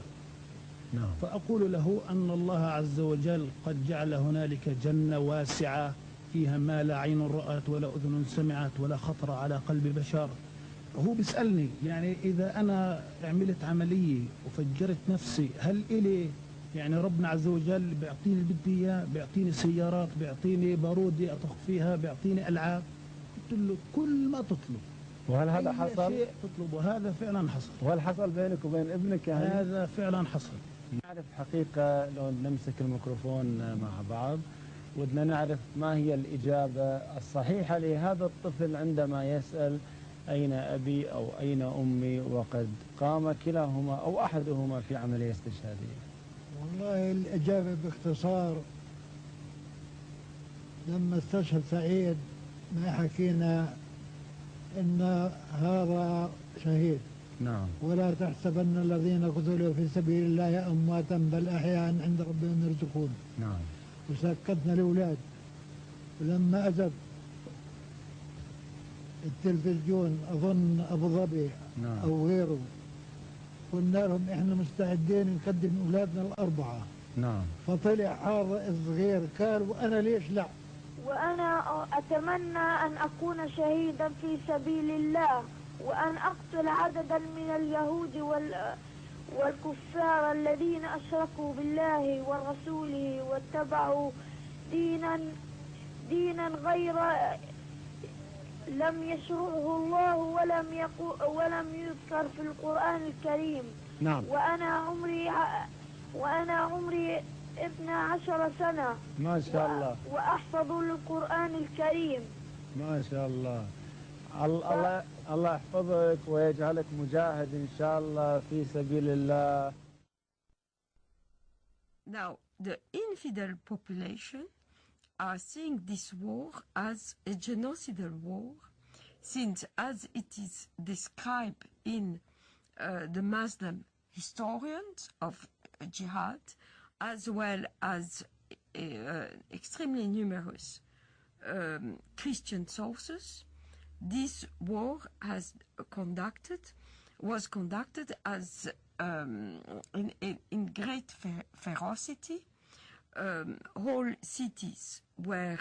فأقول له أن الله عز وجل قد جعل هنالك جنة واسعة فيها ما لا عين رأت ولا أذن سمعت ولا خطر على قلب بشر. وهو بيسألني يعني إذا أنا عملت عملية وفجرت نفسي هل إلي يعني ربنا عز وجل بيعطيني اللي بدي اياه، بيعطيني سيارات، بيعطيني بارودي اطخ فيها، بيعطيني العاب. قلت له كل ما تطلب. وهل هذا أي حصل؟ شيء تطلبه هذا فعلا حصل. وهل حصل بينك وبين ابنك يعني؟ هذا فعلا حصل. نعرف حقيقة لو نمسك الميكروفون مع بعض ودنا نعرف ما هي الإجابة الصحيحة لهذا الطفل عندما يسأل أين أبي أو أين أمي وقد قام كلاهما أو أحدهما في عملية استشهادية. والله الإجابة باختصار لما استشهد سعيد ما حكينا إن هذا شهيد. نعم. ولا تحسبن الذين قتلوا في سبيل الله أمواتا بل أحياء عند ربهم يرزقون. نعم. وسكتنا الأولاد. ولما أجت التلفزيون أظن أبو ظبي نعم. أو غيره قلنا لهم إحنا مستعدين نقدم أولادنا الأربعة. نعم. فطلع هذا الصغير قال وأنا ليش لا. وأنا أتمنى أن أكون شهيدا في سبيل الله وأن أقتل عددا من اليهود والكفار الذين أشركوا بالله ورسوله واتبعوا دينا غير لم يشرعه الله ولم يذكر في القرآن الكريم. نعم. وأنا عمري 12 سنة. ما شاء الله. وأحفظ القرآن الكريم. ما شاء الله. الله يحفظك ويجعلك مجاهد إن شاء الله في سبيل الله. Now, the infidel population are seeing this war as a genocidal war, since as it is described in the Muslim historians of jihad, as well as extremely numerous Christian sources, this war was conducted as in great ferocity. Whole cities were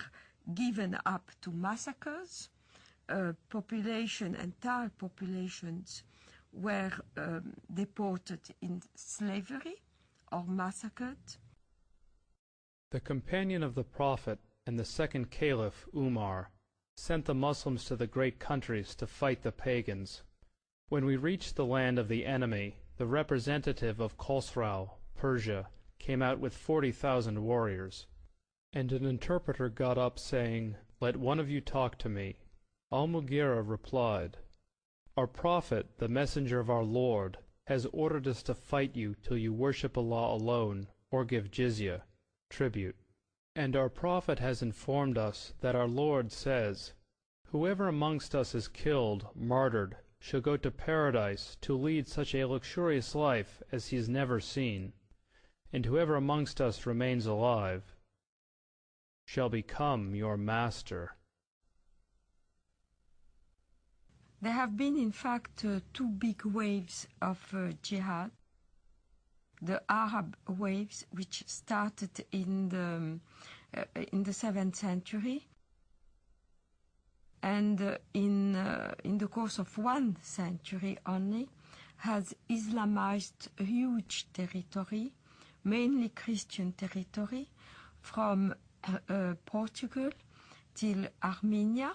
given up to massacres. Entire populations were deported in slavery or massacred. The companion of the Prophet and the second Caliph, Umar, sent the Muslims to the great countries to fight the pagans. When we reached the land of the enemy, the representative of Khosrau, Persia, came out with 40,000 warriors. And an interpreter got up saying, "Let one of you talk to me." Al-Mughira replied, "Our Prophet, the Messenger of our Lord, has ordered us to fight you till you worship Allah alone or give jizya, tribute. And our Prophet has informed us that our Lord says, 'Whoever amongst us is killed, martyred, shall go to paradise to lead such a luxurious life as he has never seen, and whoever amongst us remains alive shall become your master.'" There have been, in fact, two big waves of jihad. The Arab waves, which started in the 7th century, and in the course of 1 century only, has Islamized a huge territory, mainly Christian territory, from Portugal till Armenia.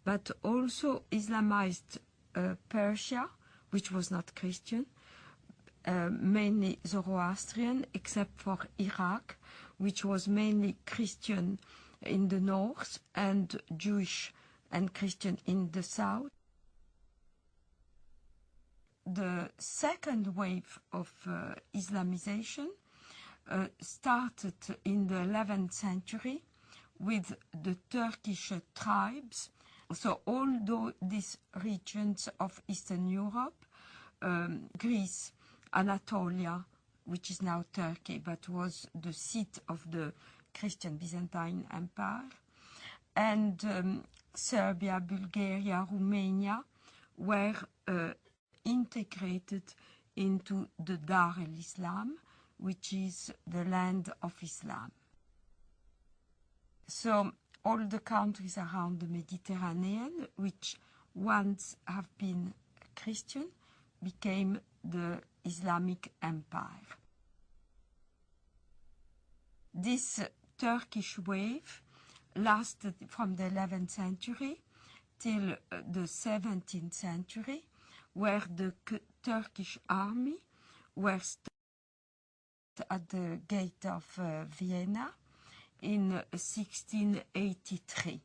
But also Islamized Persia, which was not Christian, mainly Zoroastrian, except for Iraq, which was mainly Christian in the north and Jewish and Christian in the south. The second wave of Islamization started in the 11th century with the Turkish tribes. So all these regions of Eastern Europe, Greece, Anatolia, which is now Turkey, but was the seat of the Christian Byzantine Empire, and Serbia, Bulgaria, Romania were integrated into the Dar el-Islam, which is the land of Islam. So all the countries around the Mediterranean, which once have been Christian, became the Islamic Empire. This Turkish wave lasted from the 11th century till the 17th century, where the Turkish army were stopped at the gate of Vienna in 1683.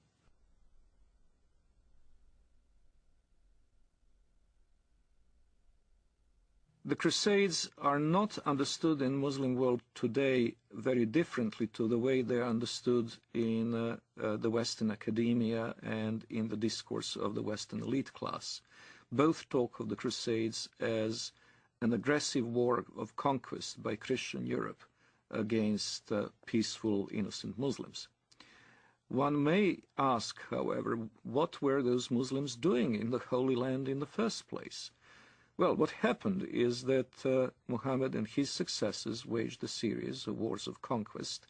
The Crusades are not understood in Muslim world today very differently to the way they are understood in the Western academia and in the discourse of the Western elite class. Both talk of the Crusades as an aggressive war of conquest by Christian Europe against peaceful, innocent Muslims. One may ask, however, what were those Muslims doing in the Holy Land in the first place? Well, what happened is that Muhammad and his successors waged a series of wars of conquest,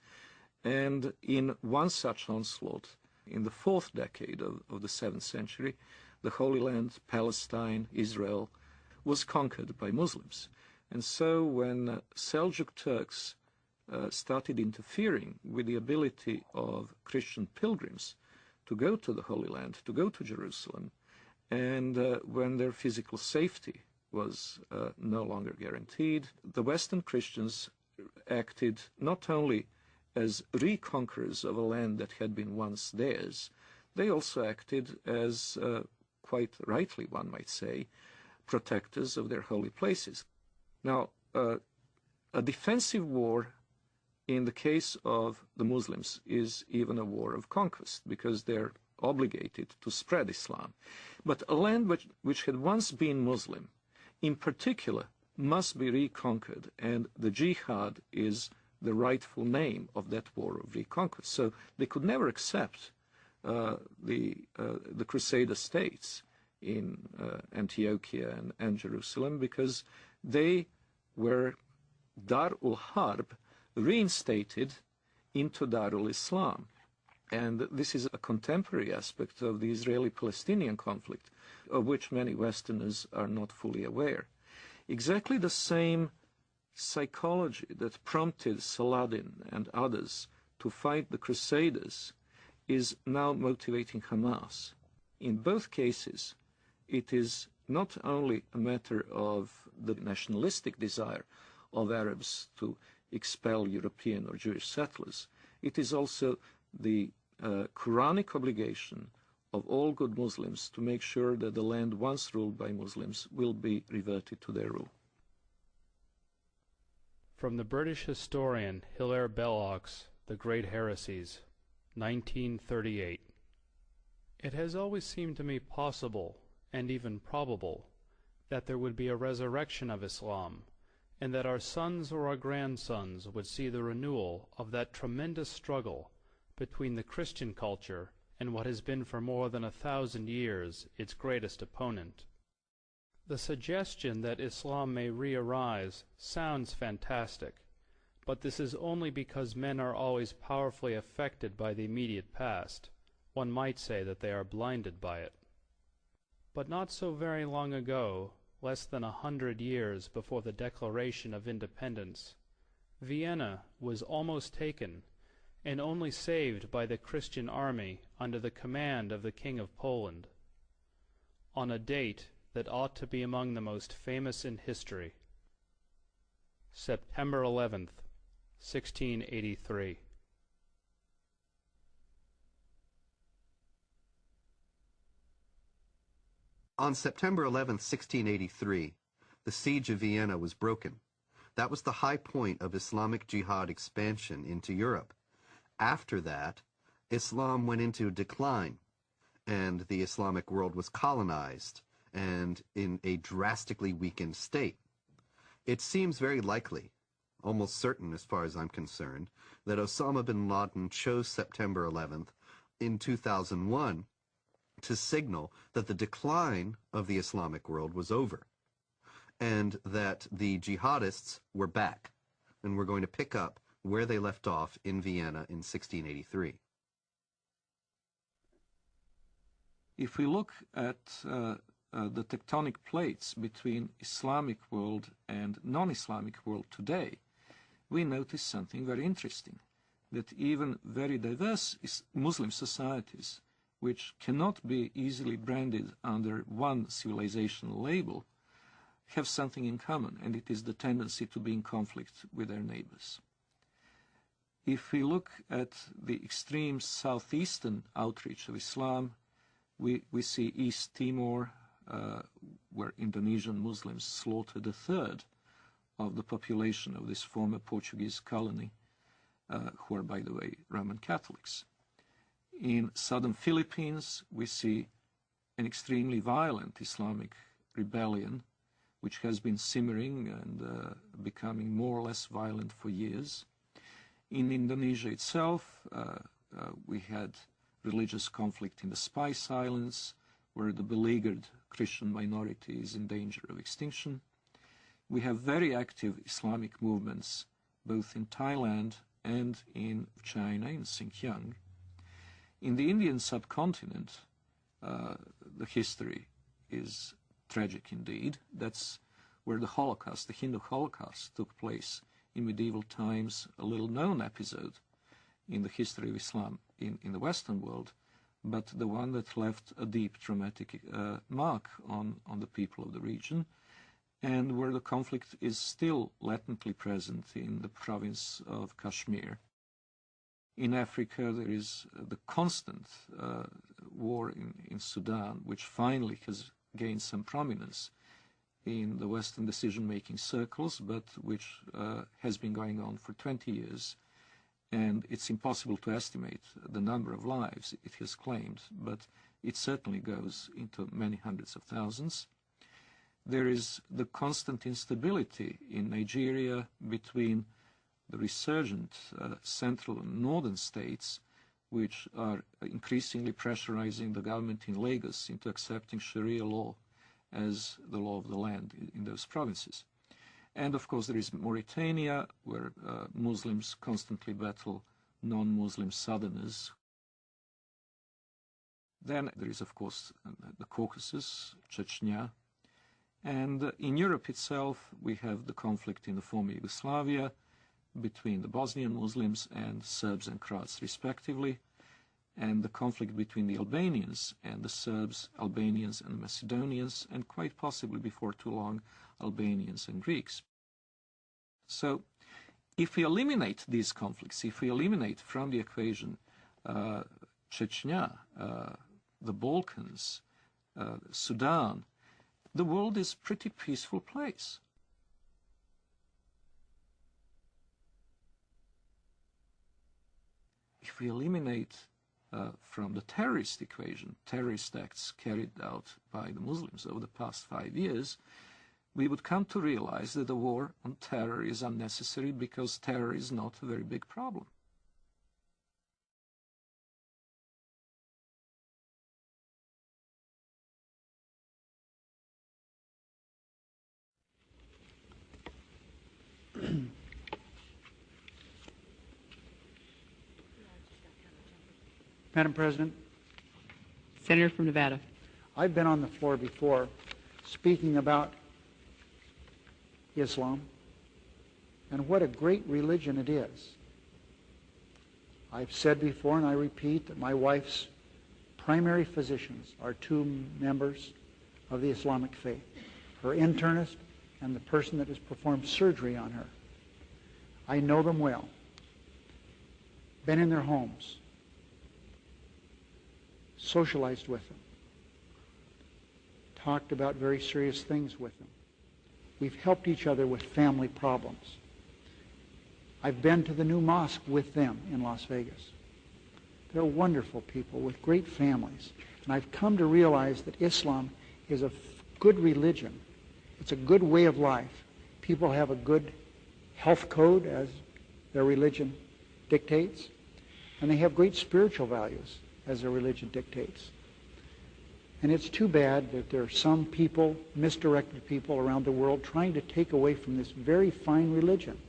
and in one such onslaught, in the 4th decade of the 7th century, the Holy Land, Palestine, Israel, was conquered by Muslims. And so when Seljuk Turks started interfering with the ability of Christian pilgrims to go to the Holy Land, to go to Jerusalem, and when their physical safety was no longer guaranteed, the Western Christians acted not only as reconquerors of a land that had been once theirs, they also acted as, quite rightly one might say, protectors of their holy places. Now, a defensive war in the case of the Muslims is even a war of conquest, because they're obligated to spread Islam. But a land which had once been Muslim, in particular, must be reconquered, and the jihad is the rightful name of that war of reconquest. So they could never accept the Crusader states in Antiochia and Jerusalem, because they were Dar-ul-Harb reinstated into Darul-Islam. And this is a contemporary aspect of the Israeli-Palestinian conflict, of which many Westerners are not fully aware. Exactly the same psychology that prompted Saladin and others to fight the Crusaders is now motivating Hamas. In both cases, it is not only a matter of the nationalistic desire of Arabs to expel European or Jewish settlers, it is also the Quranic obligation of all good Muslims to make sure that the land once ruled by Muslims will be reverted to their rule. From the British historian Hilaire Belloc's The Great Heresies, 1938. It has always seemed to me possible, and even probable, that there would be a resurrection of Islam, and that our sons or our grandsons would see the renewal of that tremendous struggle between the Christian culture and what has been for more than 1,000 years its greatest opponent. The suggestion that Islam may re-arise sounds fantastic, but this is only because men are always powerfully affected by the immediate past. One might say that they are blinded by it. But not so very long ago, less than 100 years before the Declaration of Independence, Vienna was almost taken, and only saved by the Christian army under the command of the King of Poland, on a date that ought to be among the most famous in history. September 11th, 1683. On September 11th, 1683, the siege of Vienna was broken. That was the high point of Islamic jihad expansion into Europe. After that, Islam went into decline, and the Islamic world was colonized and in a drastically weakened state. It seems very likely, almost certain as far as I'm concerned, that Osama bin Laden chose September 11th in 2001 to signal that the decline of the Islamic world was over, and that the jihadists were back and were going to pick up where they left off in Vienna in 1683. If we look at the tectonic plates between Islamic world and non-Islamic world today, we notice something very interesting, that even very diverse Muslim societies, which cannot be easily branded under one civilizational label, have something in common, and it is the tendency to be in conflict with their neighbors. If we look at the extreme southeastern outreach of Islam, we see East Timor, where Indonesian Muslims slaughtered a third of the population of this former Portuguese colony, who are, by the way, Roman Catholics. In southern Philippines, we see an extremely violent Islamic rebellion, which has been simmering and becoming more or less violent for years. In Indonesia itself, we had religious conflict in the Spice Islands, where the beleaguered Christian minority is in danger of extinction. We have very active Islamic movements, both in Thailand and in China, in Xinjiang. In the Indian subcontinent, the history is tragic indeed. That's where the Holocaust, the Hindu Holocaust, took place in medieval times, a little-known episode in the history of Islam in the Western world, but the one that left a deep traumatic mark on the people of the region, and where the conflict is still latently present in the province of Kashmir. In Africa, there is the constant war in Sudan, which finally has gained some prominence in the Western decision-making circles, but which has been going on for 20 years. And it's impossible to estimate the number of lives it has claimed, but it certainly goes into many hundreds of thousands. There is the constant instability in Nigeria between the resurgent central and northern states, which are increasingly pressurizing the government in Lagos into accepting Sharia law as the law of the land in those provinces. And of course there is Mauritania, where Muslims constantly battle non-Muslim southerners. Then there is of course the Caucasus, Chechnya. And in Europe itself we have the conflict in the former Yugoslavia between the Bosnian Muslims and Serbs and Croats respectively, and the conflict between the Albanians and the Serbs, Albanians and Macedonians, and quite possibly before too long, Albanians and Greeks. So if we eliminate these conflicts, if we eliminate from the equation Chechnya, the Balkans, Sudan, the world is a pretty peaceful place. If we eliminate from the terrorist equation, terrorist acts carried out by the Muslims over the past 5 years, we would come to realize that the war on terror is unnecessary because terror is not a very big problem. Madam President. Senator from Nevada. I've been on the floor before speaking about Islam and what a great religion it is. I've said before, and I repeat, that my wife's primary physicians are 2 members of the Islamic faith, her internist and the person that has performed surgery on her. I know them well, been in their homes, socialized with them, talked about very serious things with them. We've helped each other with family problems. I've been to the new mosque with them in Las Vegas. They're wonderful people with great families. And I've come to realize that Islam is a good religion. It's a good way of life. People have a good health code, as their religion dictates, and they have great spiritual values, as their religion dictates. And it's too bad that there are some people, misdirected people around the world, trying to take away from this very fine religion.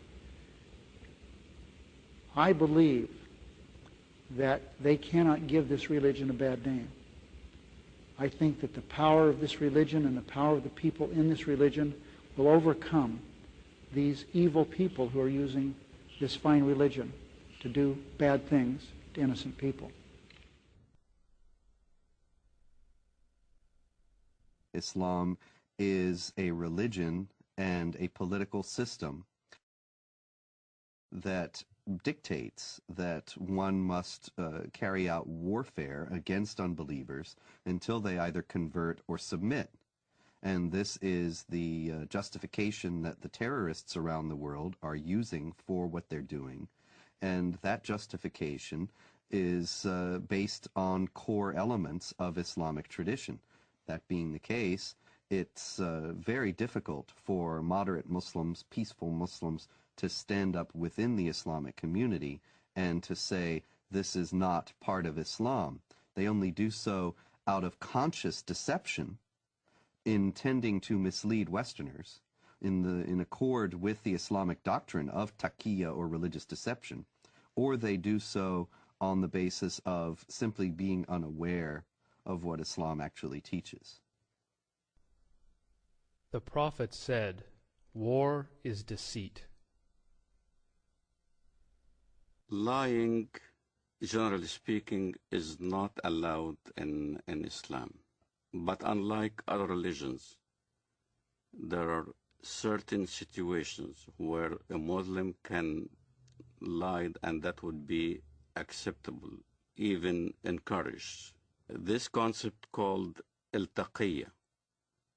I believe that they cannot give this religion a bad name. I think that the power of this religion and the power of the people in this religion will overcome these evil people who are using this fine religion to do bad things to innocent people. Islam is a religion and a political system that dictates that one must carry out warfare against unbelievers until they either convert or submit. And this is the justification that the terrorists around the world are using for what they're doing. And that justification is based on core elements of Islamic tradition. That being the case, it's very difficult for moderate Muslims, peaceful Muslims, to stand up within the Islamic community and to say this is not part of Islam. They only do so out of conscious deception, intending to mislead Westerners in accord with the Islamic doctrine of taqiyya or religious deception, or they do so on the basis of simply being unaware of what Islam actually teaches. The Prophet said, "War is deceit." Lying, generally speaking, is not allowed in Islam. But unlike other religions, there are certain situations where a Muslim can lie, and that would be acceptable, even encouraged. This concept called al-taqiyya.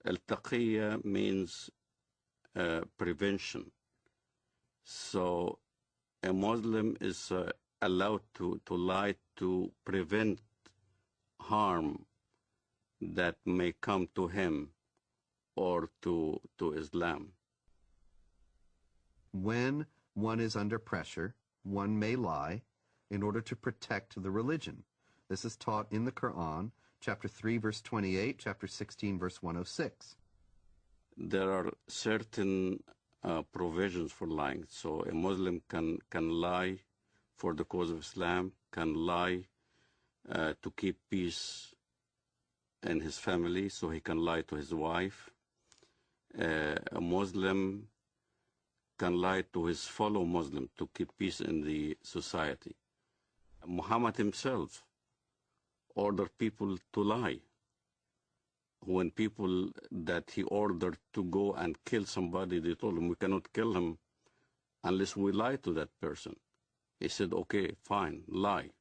Al-taqiyya means prevention. So a Muslim is allowed to lie to prevent harm that may come to him or to Islam. When one is under pressure, one may lie in order to protect the religion. This is taught in the Quran, chapter 3, verse 28, chapter 16, verse 106. There are certain provisions for lying. So a Muslim can lie for the cause of Islam, can lie to keep peace in his family, so he can lie to his wife. A Muslim can lie to his fellow Muslim to keep peace in the society. Muhammad himself ordered people to lie. When people that he ordered to go and kill somebody, they told him, we cannot kill him unless we lie to that person. He said, okay, fine, lie.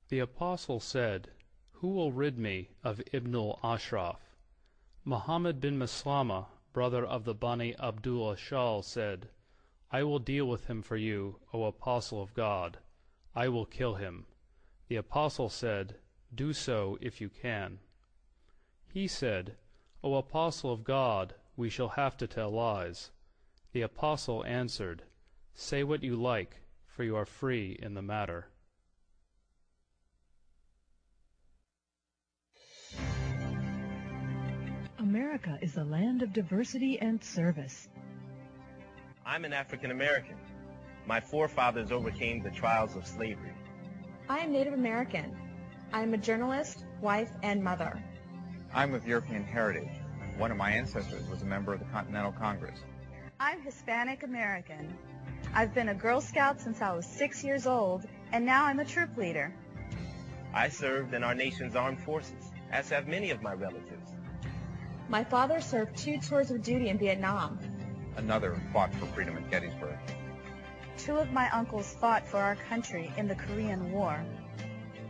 The Apostle said, "Who will rid me of Ibn al-Ashraf?" Muhammad bin Maslama, brother of the Bani Abdul Ashal, said, "I will deal with him for you, O Apostle of God. I will kill him." The Apostle said, "Do so if you can." He said, "O Apostle of God, we shall have to tell lies." The Apostle answered, "Say what you like, for you are free in the matter." America is a land of diversity and service. I'm an African American. My forefathers overcame the trials of slavery. I am Native American. I am a journalist, wife, and mother. I'm of European heritage. One of my ancestors was a member of the Continental Congress. I'm Hispanic American. I've been a Girl Scout since I was 6 years old, and now I'm a troop leader. I served in our nation's armed forces, as have many of my relatives. My father served 2 tours of duty in Vietnam. Another fought for freedom at Gettysburg. 2 of my uncles fought for our country in the Korean War.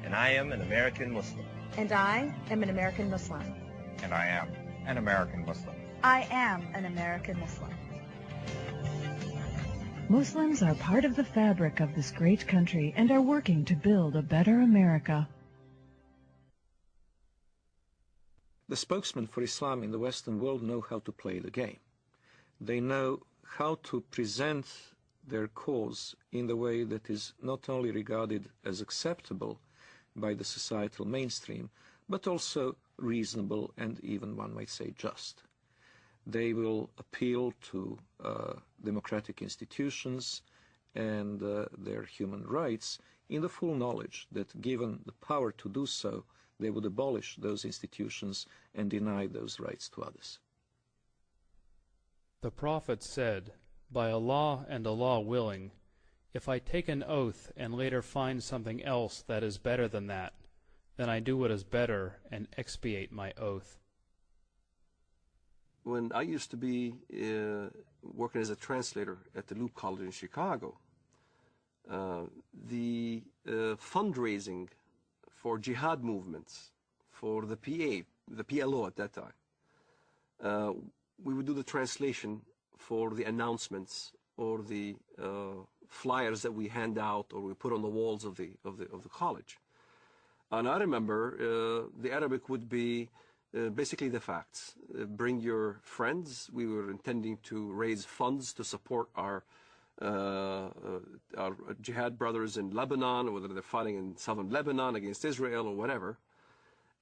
And I am an American Muslim. And I am an American Muslim. And I am an American Muslim. I am an American Muslim. Muslims are part of the fabric of this great country and are working to build a better America. The spokesmen for Islam in the Western world know how to play the game. They know how to present their cause in the way that is not only regarded as acceptable by the societal mainstream, but also reasonable and even, one might say, just. They will appeal to democratic institutions and their human rights in the full knowledge that given the power to do so, they would abolish those institutions and deny those rights to others. The Prophet said, "By Allah and Allah willing, if I take an oath and later find something else that is better than that, then I do what is better and expiate my oath." When I used to be working as a translator at the Loop College in Chicago, the fundraising for jihad movements, for the PLO at that time, we would do the translation for the announcements or the flyers that we hand out or we put on the walls of the college. And I remember the Arabic would be basically the facts. Bring your friends. We were intending to raise funds to support our jihad brothers in Lebanon, whether they're fighting in southern Lebanon against Israel or whatever.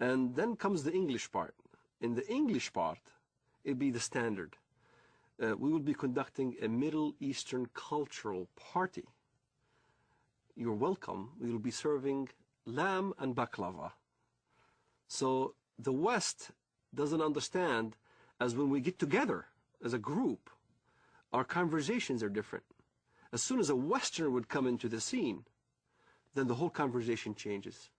And then comes the English part. In the English part, it'd be the standard. We would be conducting a Middle Eastern cultural party. You're welcome. We will be serving lamb and baklava. So the West doesn't understand, as when we get together as a group, our conversations are different. As soon as a Westerner would come into the scene, then the whole conversation changes.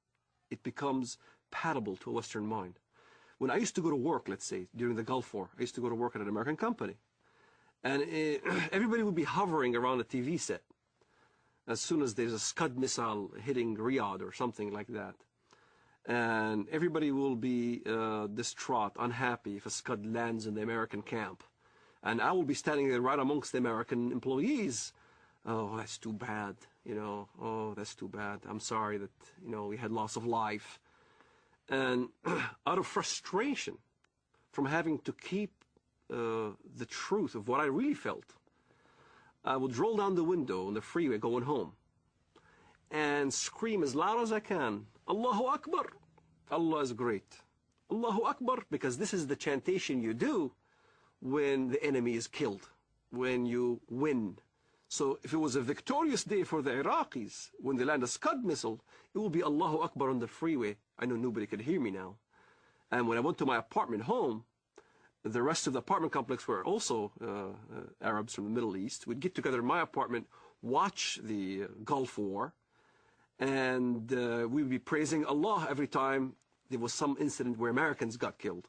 It becomes palatable to a Western mind. When I used to go to work, let's say, during the Gulf War, I used to go to work at an American company. And everybody would be hovering around a TV set as soon as there's a Scud missile hitting Riyadh or something like that. And everybody will be distraught, unhappy if a Scud lands in the American camp. And I will be standing there right amongst the American employees. Oh, that's too bad, you know. Oh, that's too bad. I'm sorry that, you know, we had loss of life. And out of frustration from having to keep the truth of what I really felt, I would roll down the window on the freeway going home and scream as loud as I can, Allahu Akbar, Allah is great. Allahu Akbar, because this is the chantation you do when the enemy is killed, when you win. So if it was a victorious day for the Iraqis, when they land a Scud missile, it will be Allahu Akbar on the freeway. I know nobody could hear me now. And when I went to my apartment home, the rest of the apartment complex were also Arabs from the Middle East. We'd get together in my apartment, watch the Gulf War, and we would be praising Allah every time there was some incident where Americans got killed.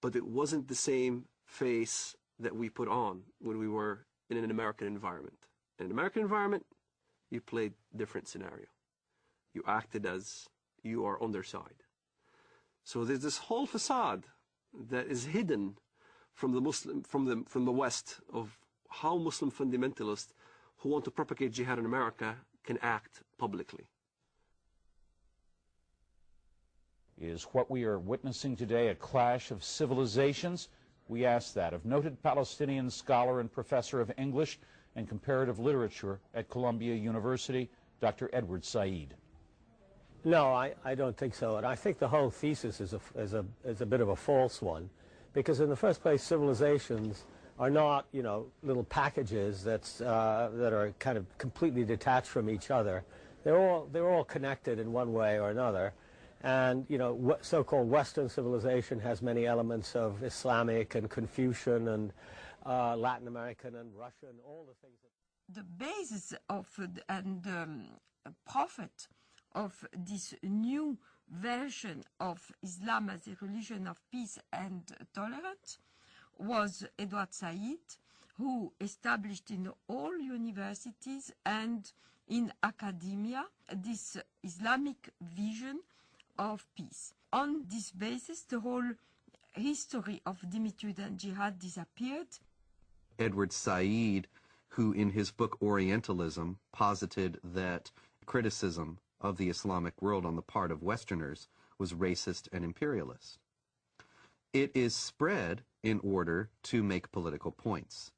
But it wasn't the same face that we put on when we were in an American environment. In an American environment, you played different scenario. You acted as you are on their side. So there's this whole facade that is hidden from the West of how Muslim fundamentalists who want to propagate jihad in America can act publicly. Is what we are witnessing today a clash of civilizations? We ask that of noted Palestinian scholar and professor of English and comparative literature at Columbia University, Dr. Edward Said. No, I don't think so. And I think the whole thesis is a bit of a false one. Because in the first place, civilizations are not, you know, little packages that are kind of completely detached from each other. They're all connected in one way or another. And, you know, so-called Western civilization has many elements of Islamic and Confucian and Latin American and Russian, all the things that... The basis of and prophet of this new version of Islam as a religion of peace and tolerance was Edward Said, who established in all universities and in academia this Islamic vision of peace. On this basis, the whole history of dhimmitude and jihad disappeared. Edward Said, who in his book Orientalism posited that criticism of the Islamic world on the part of Westerners was racist and imperialist. It is spread in order to make political points,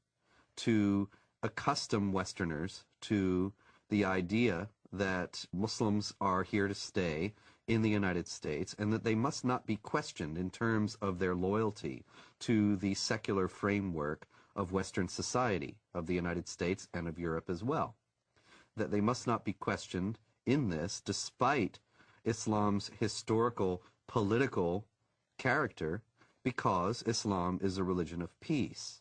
to accustom Westerners to the idea that Muslims are here to stay in the United States and that they must not be questioned in terms of their loyalty to the secular framework of Western society, of the United States and of Europe as well. That they must not be questioned in this, despite Islam's historical, political character because Islam is a religion of peace.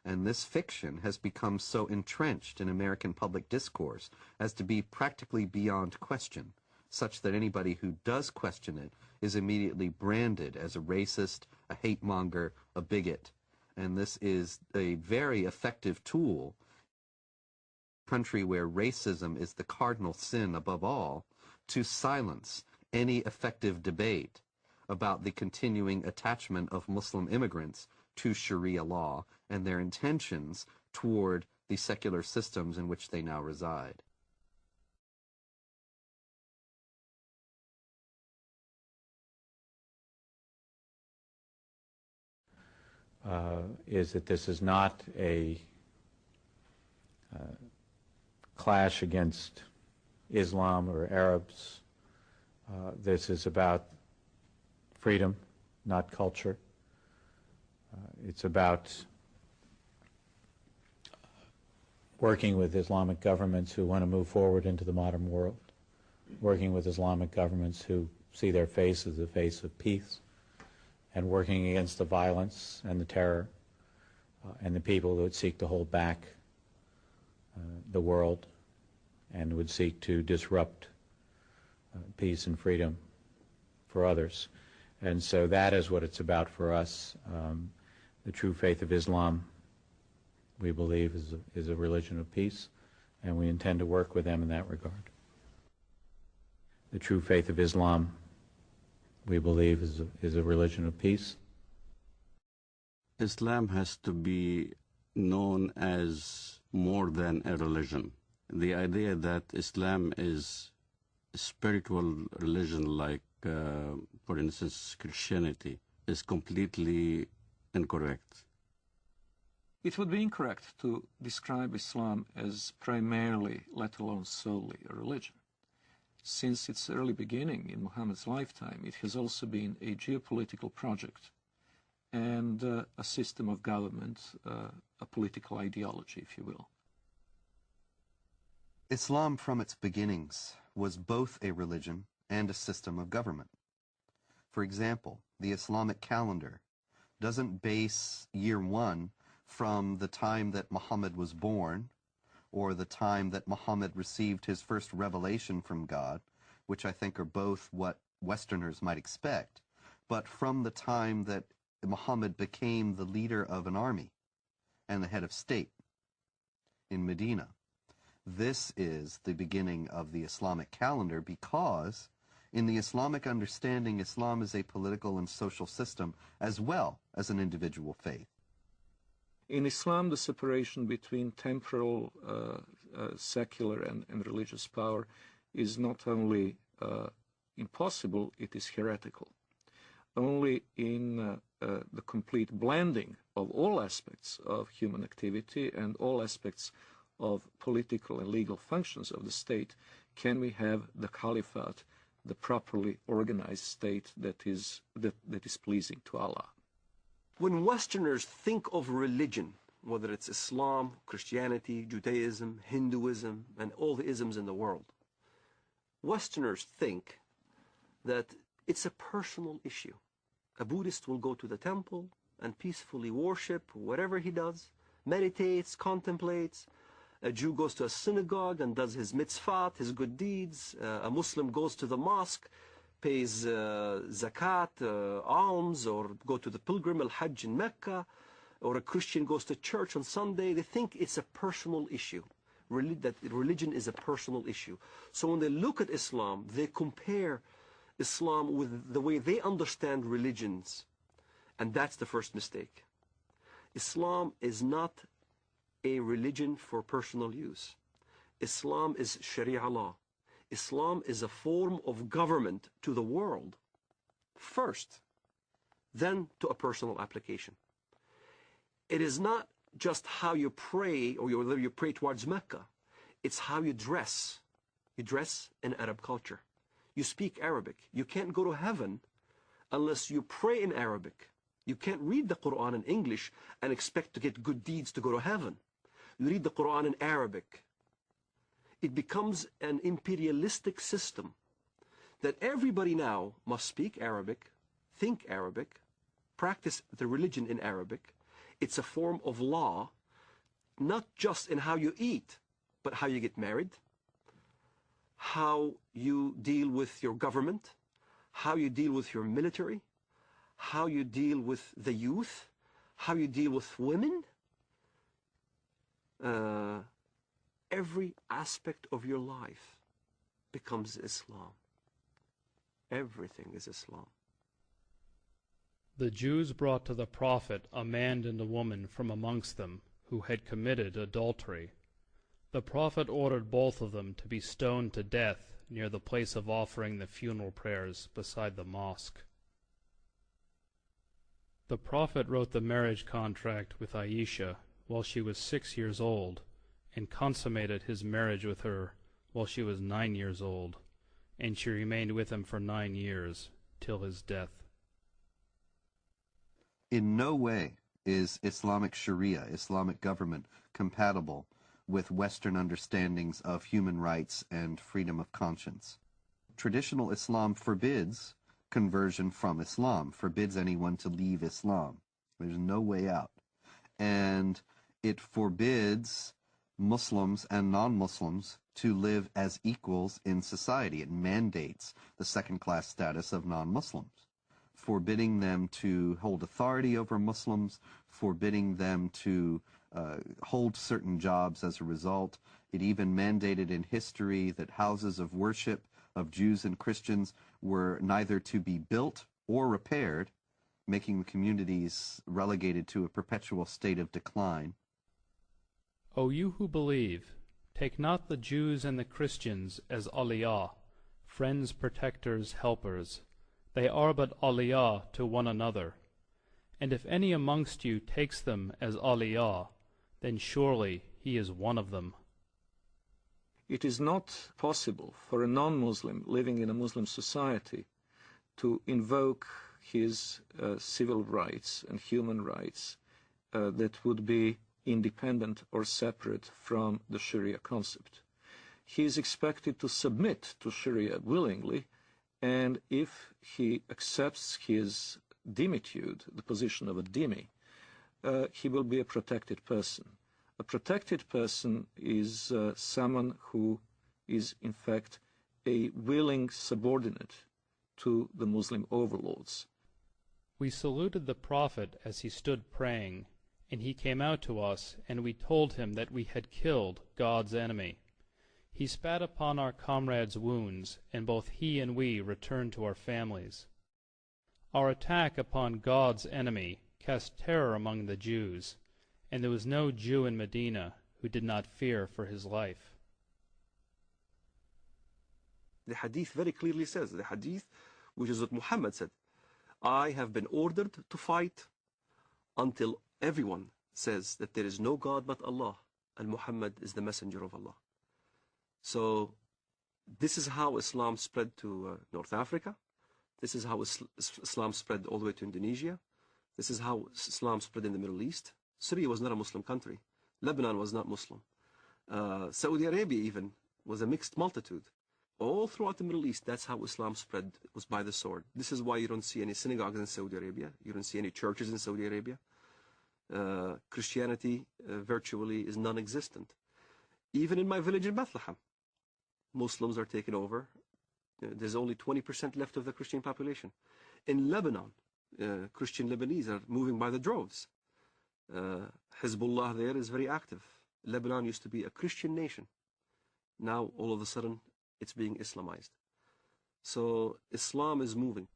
And this fiction has become so entrenched in American public discourse as to be practically beyond question, such that anybody who does question it is immediately branded as a racist, a hate monger, a bigot. And this is a very effective tool in a country where racism is the cardinal sin above all, to silence any effective debate about the continuing attachment of Muslim immigrants to Sharia law and their intentions toward the secular systems in which they now reside. Is that this is not a clash against Islam or Arabs. This is about freedom, not culture. It's about working with Islamic governments who want to move forward into the modern world, working with Islamic governments who see their face as the face of peace, and working against the violence and the terror and the people who would seek to hold back the world and would seek to disrupt peace and freedom for others. And so that is what it's about for us. The true faith of Islam, we believe, is a religion of peace, and we intend to work with them in that regard. The true faith of Islam, we believe, is a religion of peace. Islam has to be known as more than a religion. The idea that Islam is a spiritual religion like, for instance, Christianity, is completely incorrect. It would be incorrect to describe Islam as primarily, let alone solely, a religion. Since its early beginning in Muhammad's lifetime, it has also been a geopolitical project and a system of government, a political ideology, if you will. Islam from its beginnings was both a religion and a system of government. For example, the Islamic calendar doesn't base year one from the time that Muhammad was born or the time that Muhammad received his first revelation from God, which I think are both what Westerners might expect, but from the time that Muhammad became the leader of an army and the head of state in Medina. This is the beginning of the Islamic calendar because in the Islamic understanding, Islam is a political and social system as well as an individual faith. In Islam, the separation between temporal, secular, and religious power is not only impossible, it is heretical. Only in the complete blending of all aspects of human activity and all aspects of political and legal functions of the state can we have the caliphate, the properly organized state that is pleasing to Allah. When Westerners think of religion, whether it's Islam, Christianity, Judaism, Hinduism, and all the isms in the world, Westerners think that it's a personal issue. A Buddhist will go to the temple and peacefully worship whatever he does, meditates, contemplates. A Jew goes to a synagogue and does his mitzvot, his good deeds. A Muslim goes to the mosque, pays zakat, alms, or go to the pilgrim al-Hajj in Mecca, or a Christian goes to church on Sunday. They think it's a personal issue, that religion is a personal issue. So when they look at Islam, they compare Islam with the way they understand religions, and that's the first mistake. Islam is not a religion for personal use. Islam is Sharia law. Islam is a form of government to the world first, then to a personal application. It is not just how you pray or whether you pray towards Mecca. It's how you dress. You dress in Arab culture. You speak Arabic. You can't go to heaven unless you pray in Arabic. You can't read the Quran in English and expect to get good deeds to go to heaven. You read the Quran in Arabic. It becomes an imperialistic system that everybody now must speak Arabic, think Arabic, practice the religion in Arabic. It's a form of law, not just in how you eat, but how you get married, how you deal with your government, how you deal with your military, how you deal with the youth, how you deal with women. Every aspect of your life becomes Islam. Everything is Islam. The Jews brought to the Prophet a man and a woman from amongst them who had committed adultery. The Prophet ordered both of them to be stoned to death near the place of offering the funeral prayers beside the mosque. The Prophet wrote the marriage contract with Aisha while she was 6 years old, and consummated his marriage with her while she was 9 years old, and she remained with him for 9 years, till his death. In no way is Islamic Sharia, Islamic government, compatible with Western understandings of human rights and freedom of conscience. Traditional Islam forbids conversion from Islam, forbids anyone to leave Islam. There's no way out. And it forbids Muslims and non-Muslims to live as equals in society. It mandates the second-class status of non-Muslims, forbidding them to hold authority over Muslims, forbidding them to hold certain jobs as a result. It even mandated in history that houses of worship of Jews and Christians were neither to be built or repaired, making the communities relegated to a perpetual state of decline. O you who believe, take not the Jews and the Christians as awliya, friends, protectors, helpers. They are but awliya to one another. And if any amongst you takes them as awliya, then surely he is one of them. It is not possible for a non-Muslim living in a Muslim society to invoke his civil rights and human rights that would be independent or separate from the Sharia concept. He is expected to submit to Sharia willingly, and if he accepts his dhimmitude, the position of a dhimmi, he will be a protected person. A protected person is someone who is, in fact, a willing subordinate to the Muslim overlords. We saluted the Prophet as he stood praying, and he came out to us, and we told him that we had killed God's enemy. He spat upon our comrades' wounds, and both he and we returned to our families. Our attack upon God's enemy cast terror among the Jews, and there was no Jew in Medina who did not fear for his life. The hadith very clearly says, the hadith, which is what Muhammad said, I have been ordered to fight until everyone says that there is no God but Allah, and Muhammad is the messenger of Allah. So this is how Islam spread to North Africa. This is how Islam spread all the way to Indonesia. This is how Islam spread in the Middle East. Syria was not a Muslim country. Lebanon was not Muslim. Saudi Arabia even was a mixed multitude. All throughout the Middle East, that's how Islam spread, was by the sword. This is why you don't see any synagogues in Saudi Arabia. You don't see any churches in Saudi Arabia. Christianity virtually is non-existent. Even in my village in Bethlehem, Muslims are taken over. There's only 20% left of the Christian population. In Lebanon, Christian Lebanese are moving by the droves. Hezbollah there is very active. Lebanon used to be a Christian nation. Now, all of a sudden, it's being Islamized. So, Islam is moving.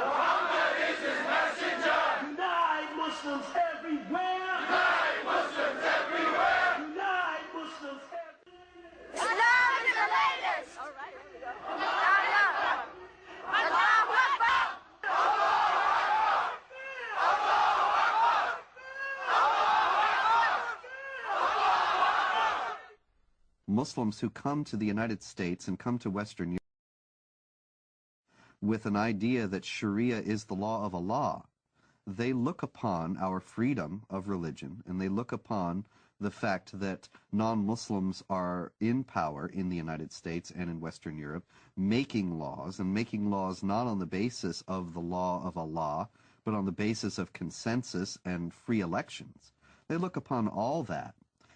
Muhammad is his messenger. Muslims everywhere! Unite Muslims everywhere! Unite Muslims everywhere! Islam is the latest! All right, here we go. Allahu Akbar! Muslims who come to the United States and come to Western Europe with an idea that Sharia is the law of Allah, they look upon our freedom of religion, and they look upon the fact that non-Muslims are in power in the United States and in Western Europe, making laws, and making laws not on the basis of the law of Allah, but on the basis of consensus and free elections. They look upon all that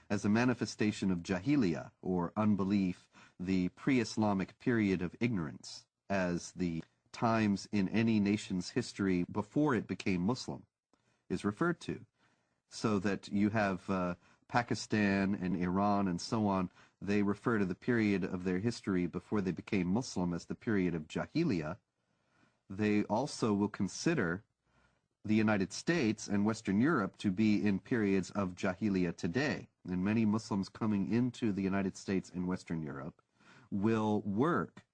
as a manifestation of jahiliyyah, or unbelief, the pre-Islamic period of ignorance, as the times in any nation's history before it became Muslim is referred to. So that you have Pakistan and Iran and so on, they refer to the period of their history before they became Muslim as the period of jahiliyyah. They also will consider the United States and Western Europe to be in periods of jahiliyyah today. And many Muslims coming into the United States and Western Europe will work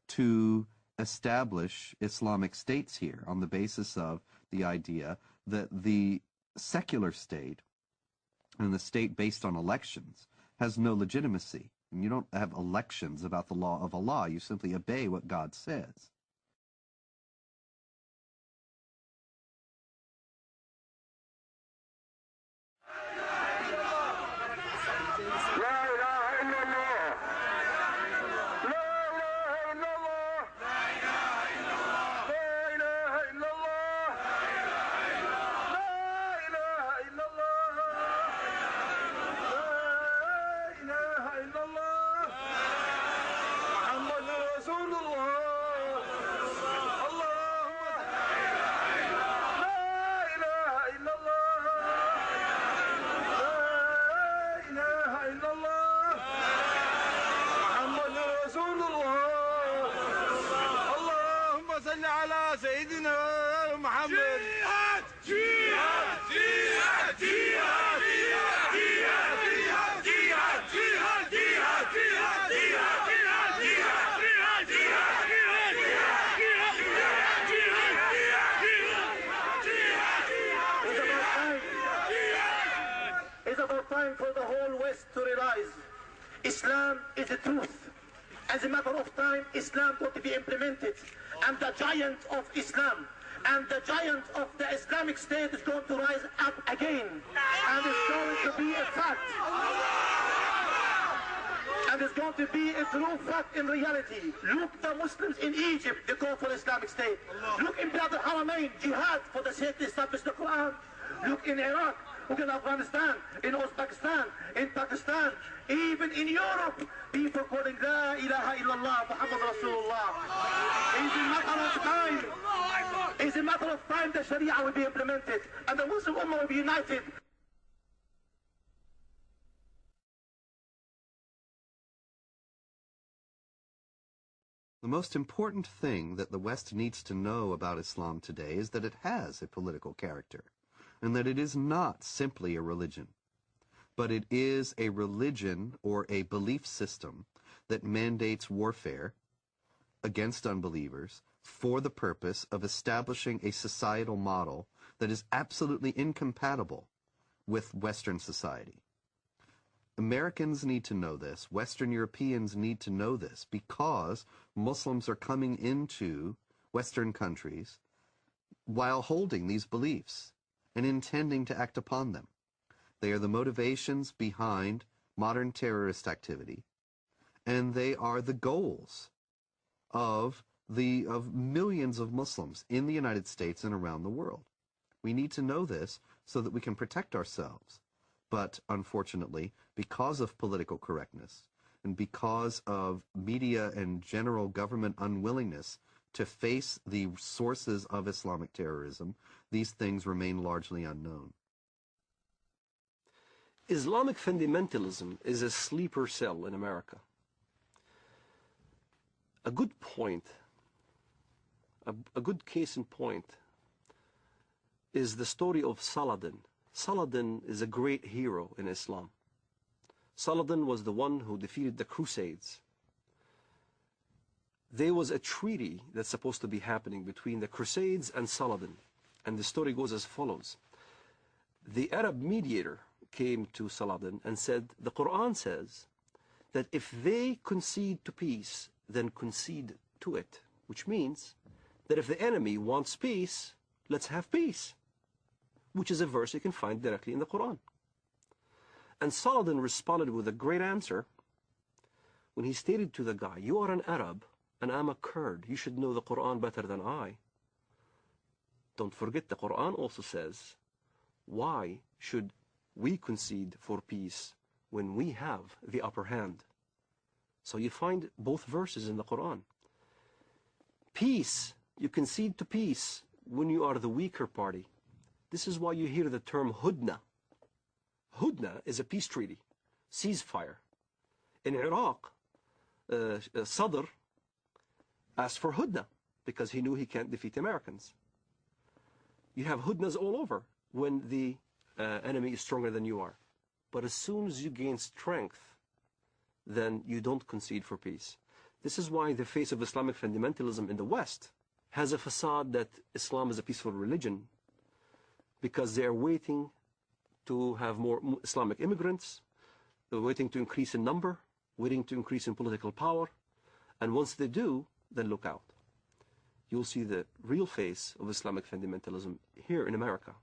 to establish Islamic states here on the basis of the idea that the secular state and the state based on elections has no legitimacy. And you don't have elections about the law of Allah. You simply obey what God says. For the whole West to realize Islam is the truth. As a matter of time, Islam going to be implemented, and the giant of Islam and the giant of the Islamic State is going to rise up again, and it's going to be a fact. And it's going to be a true fact in reality. Look, the Muslims in Egypt, they go for Islamic State. Look in Bilad al-Haramain, jihad for the sake to establish the Quran. Look in Iraq. Look in Afghanistan, in Uzbekistan, in Pakistan, even in Europe, people calling La ilaha illallah, Muhammad Rasulullah. It's a matter of time. It's a matter of time the Sharia will be implemented and the Muslim Ummah will be united. The most important thing that the West needs to know about Islam today is that it has a political character, and that it is not simply a religion, but it is a religion or a belief system that mandates warfare against unbelievers for the purpose of establishing a societal model that is absolutely incompatible with Western society. Americans need to know this. Western Europeans need to know this, because Muslims are coming into Western countries while holding these beliefs and intending to act upon them. They are the motivations behind modern terrorist activity, and they are the goals of millions of Muslims in the United States and around the world. We need to know this so that we can protect ourselves. But unfortunately, because of political correctness and because of media and general government unwillingness to face the sources of Islamic terrorism, these things remain largely unknown. Islamic fundamentalism is a sleeper cell in America. A good point, a good case in point, is the story of Saladin. Saladin is a great hero in Islam. Saladin was the one who defeated the Crusades. There was a treaty that's supposed to be happening between the Crusades and Saladin. And the story goes as follows. The Arab mediator came to Saladin and said, the Quran says that if they concede to peace, then concede to it. Which means that if the enemy wants peace, let's have peace. Which is a verse you can find directly in the Quran. And Saladin responded with a great answer when he stated to the guy, you are an Arab and I'm a Kurd. You should know the Quran better than I. Don't forget the Quran also says, why should we concede for peace when we have the upper hand? So you find both verses in the Quran. Peace, you concede to peace when you are the weaker party. This is why you hear the term hudna. Hudna is a peace treaty, ceasefire. In Iraq, Sadr asked for hudna because he knew he can't defeat Americans. You have hudnas all over when the enemy is stronger than you are. But as soon as you gain strength, then you don't concede for peace. This is why the face of Islamic fundamentalism in the West has a facade that Islam is a peaceful religion, because they are waiting to have more Islamic immigrants, they're waiting to increase in number, waiting to increase in political power, and once they do, then look out. You'll see the real face of Islamic fundamentalism here in America.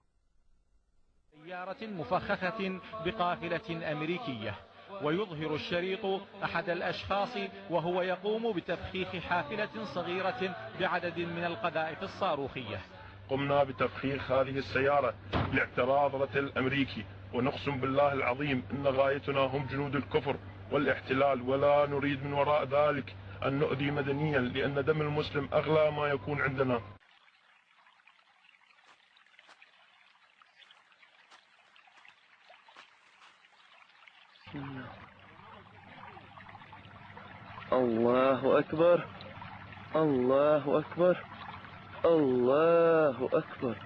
سيارة مفخخة بقافلة أمريكية ويظهر الشريط أحد الأشخاص وهو يقوم بتفخيخ حافلة صغيرة بعدد من القذائف الصاروخية. قمنا بتفخيخ هذه السيارة لاعتراض رتل الأمريكي ونقسم بالله العظيم إن غايتنا هم جنود الكفر والاحتلال ولا نريد من وراء ذلك أن نؤذي مدنيا لأن دم المسلم أغلى ما يكون عندنا. الله أكبر الله أكبر الله أكبر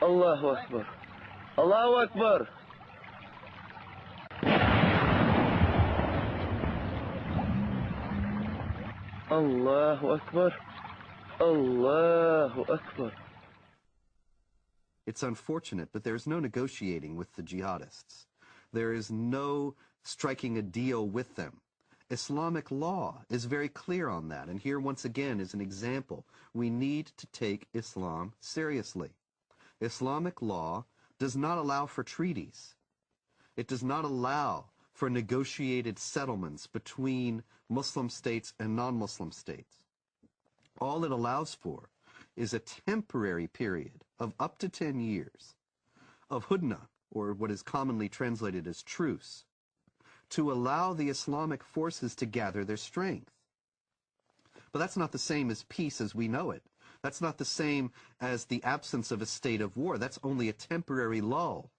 الله أكبر الله أكبر الله أكبر الله أكبر. It's unfortunate, but there's no negotiating with the jihadists. There is no striking a deal with them. Islamic law is very clear on that, and here once again is an example. We need to take Islam seriously. Islamic law does not allow for treaties. It does not allow for negotiated settlements between Muslim states and non-Muslim states. All it allows for is a temporary period of up to 10 years of hudna, or what is commonly translated as truce, to allow the Islamic forces to gather their strength. But that's not the same as peace as we know it. That's not the same as the absence of a state of war. That's only a temporary lull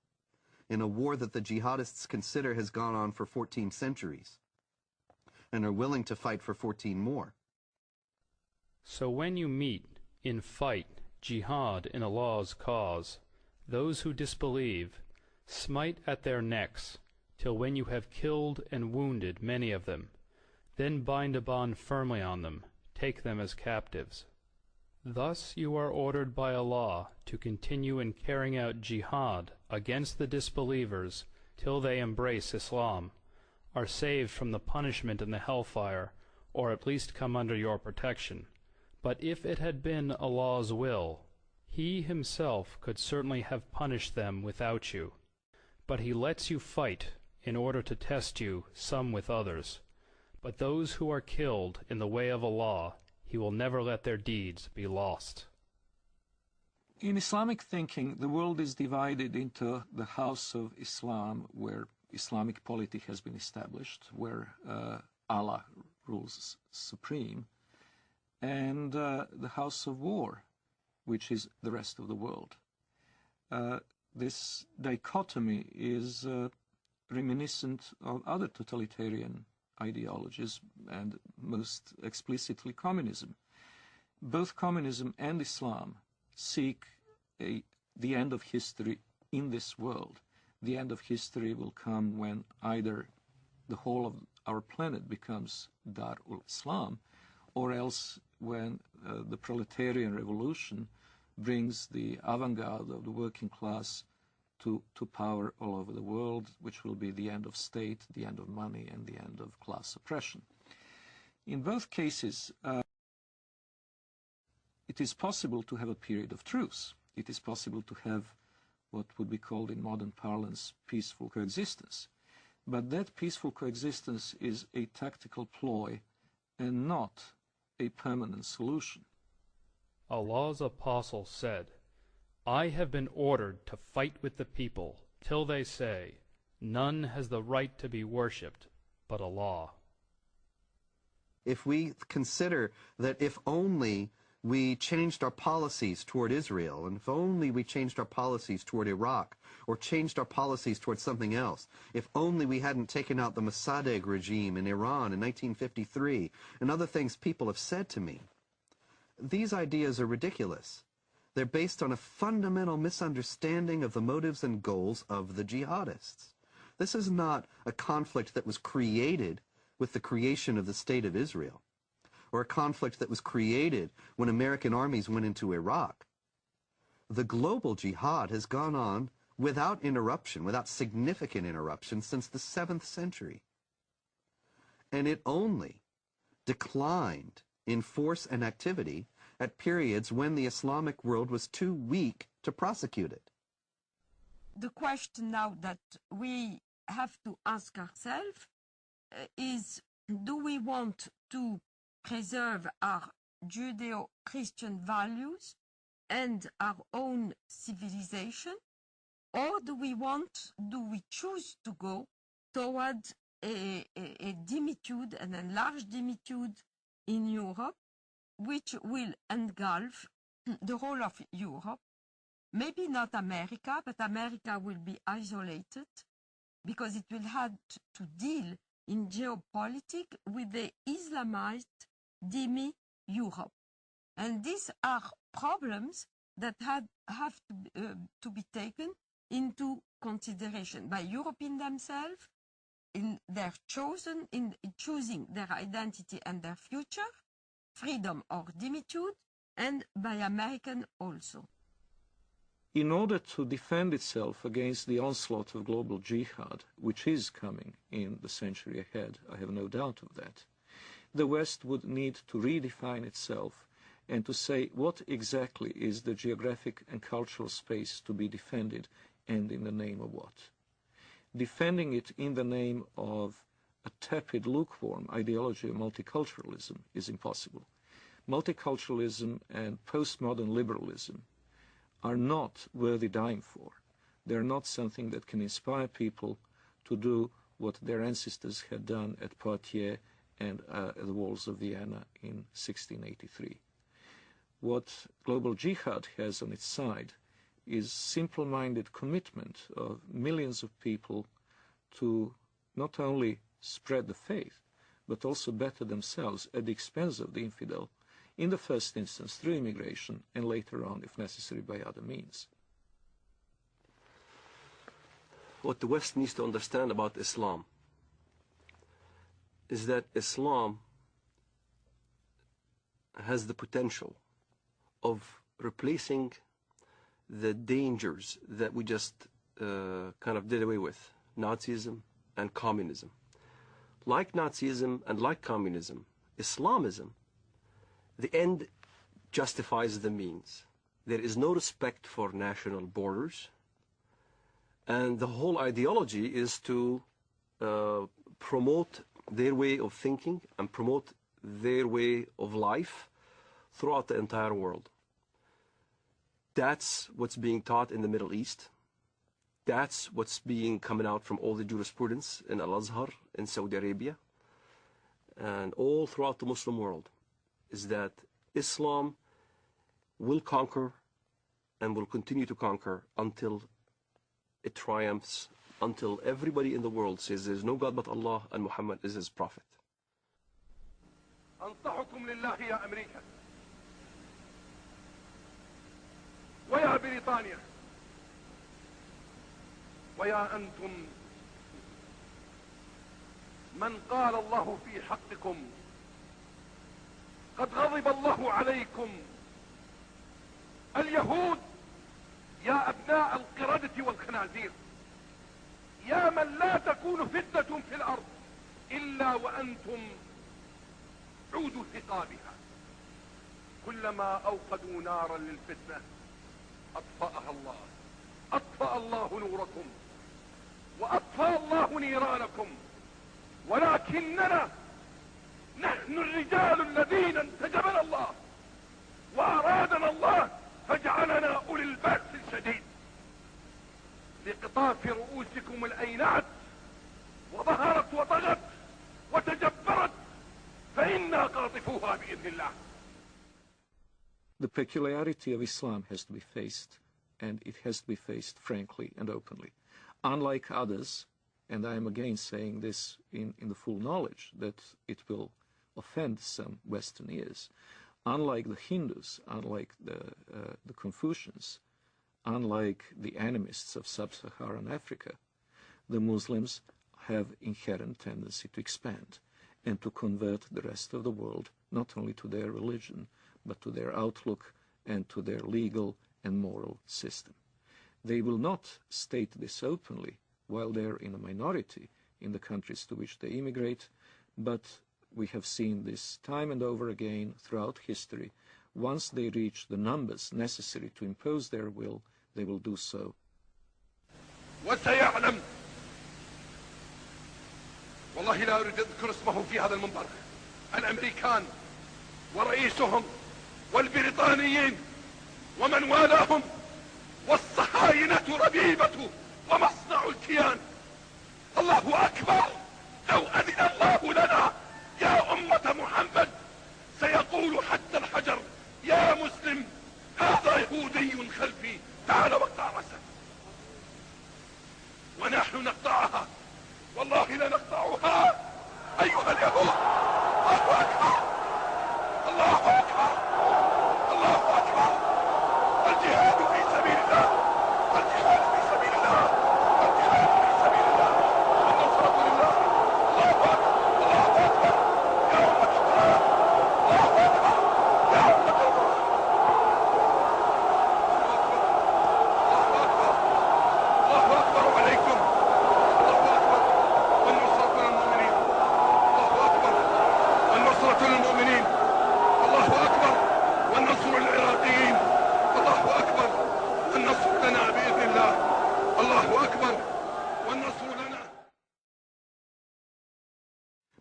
in a war that the jihadists consider has gone on for 14 centuries and are willing to fight for 14 more. So when you meet, in fight, jihad in Allah's cause, those who disbelieve, smite at their necks, till when you have killed and wounded many of them, then bind a bond firmly on them, take them as captives. Thus you are ordered by Allah to continue in carrying out jihad against the disbelievers till they embrace Islam, are saved from the punishment in the hellfire, or at least come under your protection. But if it had been Allah's will, He Himself could certainly have punished them without you. But He lets you fight in order to test you, some with others. But those who are killed in the way of Allah, He will never let their deeds be lost. In Islamic thinking, the world is divided into the house of Islam, where Islamic polity has been established, where Allah rules supreme, and the house of war, which is the rest of the world. This dichotomy is reminiscent of other totalitarian ideologies, and most explicitly communism. Both communism and Islam seek a the end of history in this world. The end of history will come when either the whole of our planet becomes Dar-ul-Islam, or else when the proletarian revolution brings the avant-garde of the working class to power all over the world, which will be the end of state, the end of money, and the end of class oppression. In both cases, it is possible to have a period of truce. It is possible to have what would be called in modern parlance peaceful coexistence. But that peaceful coexistence is a tactical ploy and not a permanent solution. Allah's apostle said, I have been ordered to fight with the people till they say, none has the right to be worshipped but Allah. If we consider that if only we changed our policies toward Israel, and if only we changed our policies toward Iraq, or changed our policies toward something else, if only we hadn't taken out the Mossadegh regime in Iran in 1953, and other things people have said to me, these ideas are ridiculous. They're based on a fundamental misunderstanding of the motives and goals of the jihadists. This is not a conflict that was created with the creation of the State of Israel, or a conflict that was created when American armies went into Iraq. The global jihad has gone on without interruption, without significant interruption, since the 7th century. And it only declined in force and activity at periods when the Islamic world was too weak to prosecute it. The question now that we have to ask ourselves is, do we want to preserve our Judeo-Christian values and our own civilization, or do we choose to go toward a dimitude, an enlarged dimitude in Europe, which will engulf the whole of Europe? Maybe not America, but America will be isolated because it will have to deal in geopolitics with the Islamized demi-Europe. And these are problems that have to be taken into consideration by Europeans themselves in choosing their identity and their future, freedom or dimitude, and by Americans also. In order to defend itself against the onslaught of global jihad, which is coming in the century ahead, I have no doubt of that, the West would need to redefine itself and to say what exactly is the geographic and cultural space to be defended, and in the name of what. Defending it in the name of a tepid, lukewarm ideology of multiculturalism is impossible. Multiculturalism and postmodern liberalism are not worthy dying for. They're not something that can inspire people to do what their ancestors had done at Poitiers and at the walls of Vienna in 1683. What global jihad has on its side is simple-minded commitment of millions of people to not only spread the faith, but also better themselves at the expense of the infidel, in the first instance through immigration, and later on, if necessary, by other means. What the West needs to understand about Islam is that Islam has the potential of replacing the dangers that we just kind of did away with, Nazism and communism. Like Nazism and like communism, Islamism, the end justifies the means. There is no respect for national borders, and the whole ideology is to promote their way of thinking and promote their way of life throughout the entire world. That's what's being taught in the Middle East. That's what's coming out from all the jurisprudence in Al-Azhar in Saudi Arabia and all throughout the Muslim world, is that Islam will conquer and will continue to conquer until it triumphs, until everybody in the world says there's no God but Allah and Muhammad is his prophet. أنصحكم لله يا أمريكا ويا بريطانيا ويا أنتم من قال الله في حقكم قد غضب الله عليكم اليهود يا أبناء القردة والخنازير يا من لا تكون فتنة في الأرض إلا وأنتم عود ثقابها كلما أوقدوا نارا للفتنة أطفأها الله أطفأ الله نوركم وأطفأ الله نيرانكم ولكننا نحن الرجال الذين انتجبنا الله وأرادنا الله فجعلنا أولي البأس الشديد لقطاف رؤوسكم الأينعت وظهرت وطغت وتجبرت فإنا قاطفوها بإذن الله. The peculiarity of Islam has to be faced, and it has to be faced frankly and openly. Unlike others, and I am again saying this in the full knowledge that it will offend some Western ears, unlike the Hindus, unlike the Confucians, unlike the animists of sub-Saharan Africa, the Muslims have inherent tendency to expand and to convert the rest of the world not only to their religion, but to their outlook and to their legal and moral system. They will not state this openly while they're in a minority in the countries to which they immigrate, but we have seen this time and over again throughout history. Once they reach the numbers necessary to impose their will, they will do so. وسيعلم والله لا أريد أذكر اسمه في هذا المنبر الأمريكان ورئيسهم والبريطانيين ومن والاهم والصهاينة ربيبة ومصنع الكيان. الله أكبر لو أذن الله لنا يا أمة محمد سيقول حتى الحجر يا مسلم هذا يهودي خلفي تعال واقطع رأسه ونحن نقطعها والله لا نقطعها أيها اليهود. الله أكبر الله أكبر الله أكبر. الجهاد في سبيل الله الجهاد في سبيل الله الجهاد في سبيل الله النصرة لله. الله أكبر الله أكبر يا أمة القرآن. الله أكبر يا أمة القرآن. الله أكبر الله أكبر عليكم. الله أكبر والنصرة للمؤمنين. الله أكبر والنصرة للمؤمنين. الله أكبر والنصر للعراقيين. الله أكبر والنصر لنا بإذن الله. الله أكبر والنصر لنا.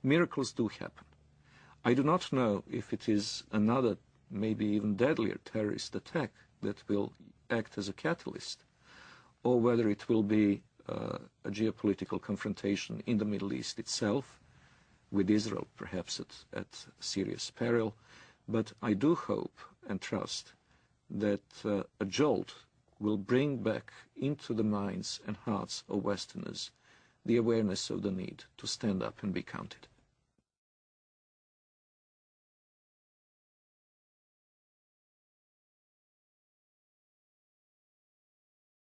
Miracles do happen. I do not know if it is another, maybe even deadlier terrorist attack that will act as a catalyst, or whether it will be a geopolitical confrontation in the Middle East itself, with Israel perhaps at serious peril. But I do hope and trust that a jolt will bring back into the minds and hearts of Westerners the awareness of the need to stand up and be counted.